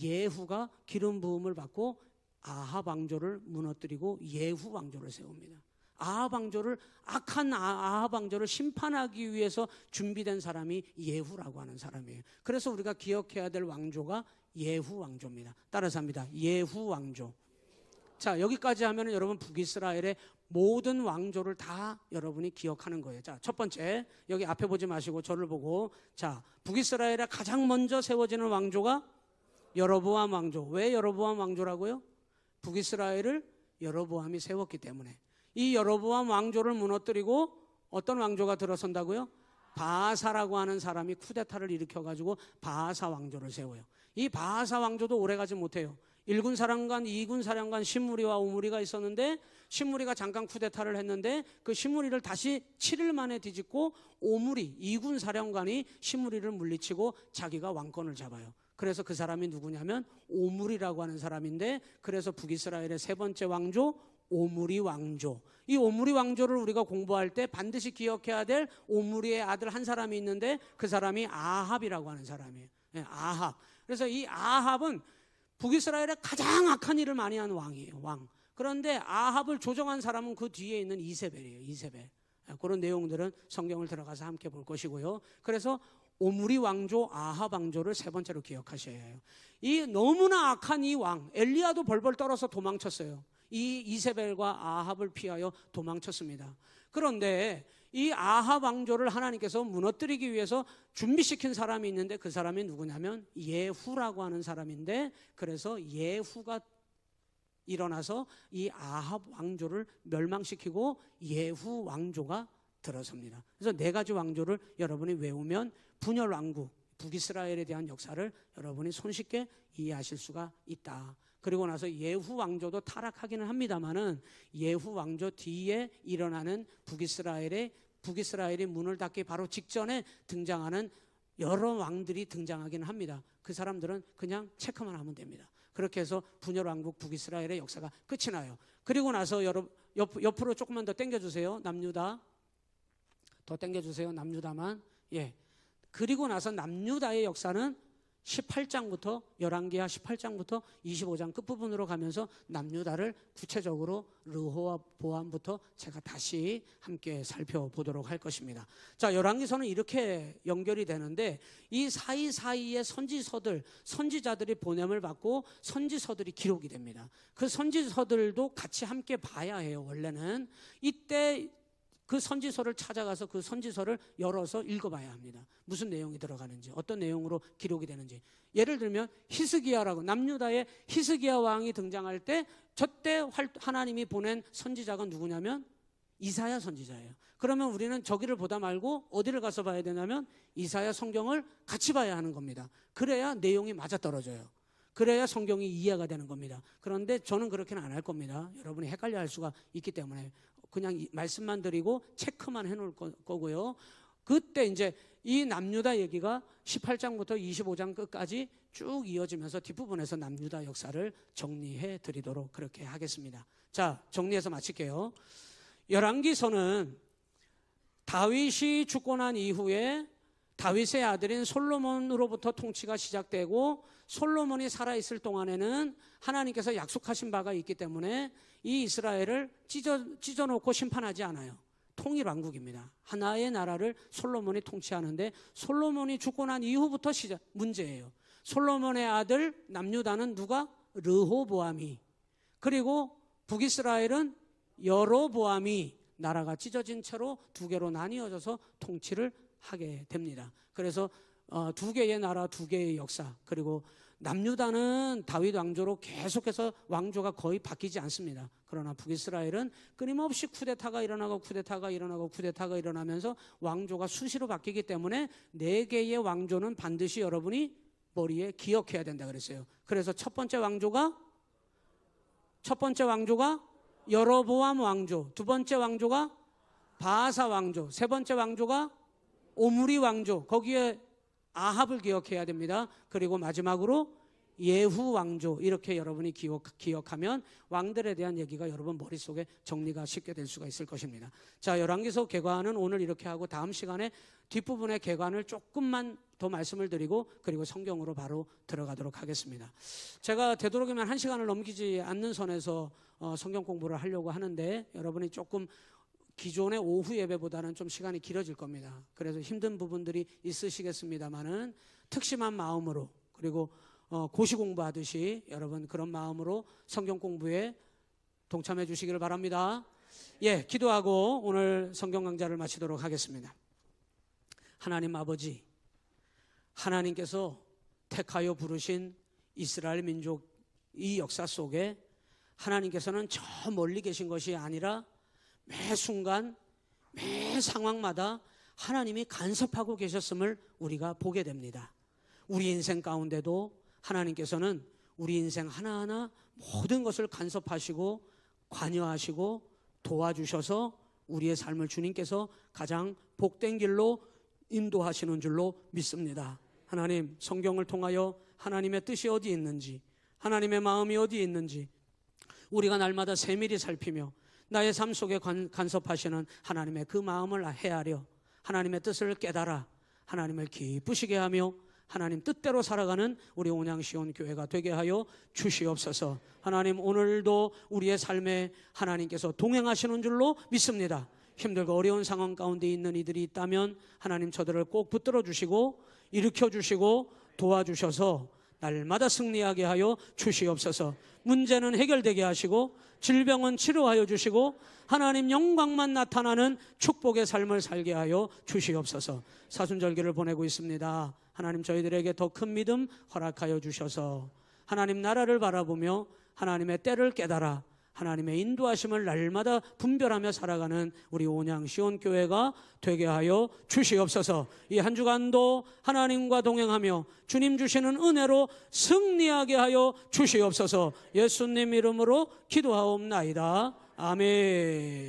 예후가 기름 부음을 받고 아합 왕조를 무너뜨리고 예후 왕조를 세웁니다. 아합 왕조를 악한 아합 왕조를 심판하기 위해서 준비된 사람이 예후라고 하는 사람이에요. 그래서 우리가 기억해야 될 왕조가 예후 왕조입니다. 따라서 합니다. 예후 왕조. 자, 여기까지 하면은 여러분 북이스라엘의 모든 왕조를 다 여러분이 기억하는 거예요. 자, 첫 번째 여기 앞에 보지 마시고 저를 보고 자, 북이스라엘에 가장 먼저 세워지는 왕조가 여로보암 왕조. 왜 여로보암 왕조라고요? 북이스라엘을 여로보암이 세웠기 때문에. 이 여로보암 왕조를 무너뜨리고 어떤 왕조가 들어선다고요? 바하사라고 하는 사람이 쿠데타를 일으켜가지고 바하사 왕조를 세워요. 이 바하사 왕조도 오래가지 못해요. 1군 사령관, 2군 사령관 시므리와 오므리가 있었는데 시므리가 잠깐 쿠데타를 했는데 그 시므리를 다시 7일 만에 뒤집고 오므리 2군 사령관이 시므리를 물리치고 자기가 왕권을 잡아요. 그래서 그 사람이 누구냐면 오므리라고 하는 사람인데 그래서 북이스라엘의 세 번째 왕조 오므리 왕조. 이 오므리 왕조를 우리가 공부할 때 반드시 기억해야 될 오므리의 아들 한 사람이 있는데 그 사람이 아합이라고 하는 사람이에요. 네, 아합. 그래서 이 아합은 북이스라엘에 가장 악한 일을 많이 한 왕이에요. 왕. 그런데 아합을 조정한 사람은 그 뒤에 있는 이세벨이에요. 이세벨. 그런 내용들은 성경을 들어가서 함께 볼 것이고요. 그래서 오므리 왕조, 아합 왕조를 세 번째로 기억하셔야 해요. 이 너무나 악한 이 왕, 엘리야도 벌벌 떨어서 도망쳤어요. 이 이세벨과 아합을 피하여 도망쳤습니다. 그런데 이 아합 왕조를 하나님께서 무너뜨리기 위해서 준비시킨 사람이 있는데 그 사람이 누구냐면 예후라고 하는 사람인데 그래서 예후가 일어나서 이 아합 왕조를 멸망시키고 예후 왕조가 들어섭니다. 그래서 네 가지 왕조를 여러분이 외우면 분열 왕국, 북이스라엘에 대한 역사를 여러분이 손쉽게 이해하실 수가 있다. 그리고 나서 예후 왕조도 타락하기는 합니다만은 예후 왕조 뒤에 일어나는 북이스라엘이 문을 닫기 바로 직전에 등장하는 여러 왕들이 등장하기는 합니다. 그 사람들은 그냥 체크만 하면 됩니다. 그렇게 해서 분열 왕국 북이스라엘의 역사가 끝이 나요. 그리고 나서 옆으로 조금만 더 당겨주세요. 남유다 더 당겨주세요. 남유다만. 예. 그리고 나서 남유다의 역사는 18장부터 열왕기하 18장부터 25장 끝부분으로 가면서 남유다를 구체적으로 르호보암부터 제가 다시 함께 살펴보도록 할 것입니다. 자, 열왕기서는 이렇게 연결이 되는데 이 사이사이에 선지자들이 보냄을 받고 선지서들이 기록이 됩니다. 그 선지서들도 같이 함께 봐야 해요. 원래는 이때 그 선지서를 찾아가서 그 선지서를 열어서 읽어봐야 합니다. 무슨 내용이 들어가는지, 어떤 내용으로 기록이 되는지. 예를 들면 히스기야라고, 남유다의 히스기야 왕이 등장할 때 저때 하나님이 보낸 선지자가 누구냐면 이사야 선지자예요. 그러면 우리는 저기를 보다 말고 어디를 가서 봐야 되냐면 이사야 성경을 같이 봐야 하는 겁니다. 그래야 내용이 맞아떨어져요. 그래야 성경이 이해가 되는 겁니다. 그런데 저는 그렇게는 안 할 겁니다. 여러분이 헷갈려 할 수가 있기 때문에 그냥 말씀만 드리고 체크만 해놓을 거고요. 그때 이제 이 남유다 얘기가 18장부터 25장 끝까지 쭉 이어지면서 뒷부분에서 남유다 역사를 정리해 드리도록 그렇게 하겠습니다. 자, 정리해서 마칠게요. 열왕기서는 다윗이 죽고 난 이후에 다윗의 아들인 솔로몬으로부터 통치가 시작되고 솔로몬이 살아있을 동안에는 하나님께서 약속하신 바가 있기 때문에 이 이스라엘을 찢어놓고 심판하지 않아요. 통일왕국입니다. 하나의 나라를 솔로몬이 통치하는데 솔로몬이 죽고 난 이후부터 문제예요. 솔로몬의 아들 남유다는 누가? 르호보암이. 그리고 북이스라엘은 여로보암이 나라가 찢어진 채로 두 개로 나뉘어져서 통치를 하게 됩니다. 그래서 두 개의 나라, 두 개의 역사. 그리고 남유다는 다윗 왕조로 계속해서 왕조가 거의 바뀌지 않습니다. 그러나 북이스라엘은 끊임없이 쿠데타가 일어나면서 왕조가 수시로 바뀌기 때문에 네 개의 왕조는 반드시 여러분이 머리에 기억해야 된다 그랬어요. 그래서 첫 번째 왕조가 여로보암 왕조, 두 번째 왕조가 바아사 왕조, 세 번째 왕조가 오므리 왕조, 거기에 아합을 기억해야 됩니다. 그리고 마지막으로 예후 왕조, 이렇게 여러분이 기억하면 왕들에 대한 얘기가 여러분 머릿속에 정리가 쉽게 될 수가 있을 것입니다. 자, 열왕기서 개관은 오늘 이렇게 하고 다음 시간에 뒷부분의 개관을 조금만 더 말씀을 드리고 그리고 성경으로 바로 들어가도록 하겠습니다. 제가 되도록이면 1시간을 넘기지 않는 선에서 성경 공부를 하려고 하는데 여러분이 조금 기존의 오후 예배보다는 좀 시간이 길어질 겁니다. 그래서 힘든 부분들이 있으시겠습니다만은 특심한 마음으로 그리고 고시 공부하듯이 여러분 그런 마음으로 성경 공부에 동참해 주시기를 바랍니다. 예, 기도하고 오늘 성경 강좌를 마치도록 하겠습니다. 하나님 아버지, 하나님께서 택하여 부르신 이스라엘 민족 이 역사 속에 하나님께서는 저 멀리 계신 것이 아니라 매 순간 매 상황마다 하나님이 간섭하고 계셨음을 우리가 보게 됩니다. 우리 인생 가운데도 하나님께서는 우리 인생 하나하나 모든 것을 간섭하시고 관여하시고 도와주셔서 우리의 삶을 주님께서 가장 복된 길로 인도하시는 줄로 믿습니다. 하나님, 성경을 통하여 하나님의 뜻이 어디 있는지, 하나님의 마음이 어디 있는지 우리가 날마다 세밀히 살피며 나의 삶 속에 간섭하시는 하나님의 그 마음을 헤아려 하나님의 뜻을 깨달아 하나님을 기쁘시게 하며 하나님 뜻대로 살아가는 우리 온양시온 교회가 되게 하여 주시옵소서. 하나님, 오늘도 우리의 삶에 하나님께서 동행하시는 줄로 믿습니다. 힘들고 어려운 상황 가운데 있는 이들이 있다면 하나님 저들을 꼭 붙들어 주시고 일으켜 주시고 도와주셔서 날마다 승리하게 하여 주시옵소서. 문제는 해결되게 하시고 질병은 치료하여 주시고 하나님 영광만 나타나는 축복의 삶을 살게 하여 주시옵소서. 사순절기를 보내고 있습니다. 하나님 저희들에게 더 큰 믿음 허락하여 주셔서 하나님 나라를 바라보며 하나님의 때를 깨달아 하나님의 인도하심을 날마다 분별하며 살아가는 우리 온양 시온교회가 되게 하여 주시옵소서. 이 한 주간도 하나님과 동행하며 주님 주시는 은혜로 승리하게 하여 주시옵소서. 예수님 이름으로 기도하옵나이다. 아멘.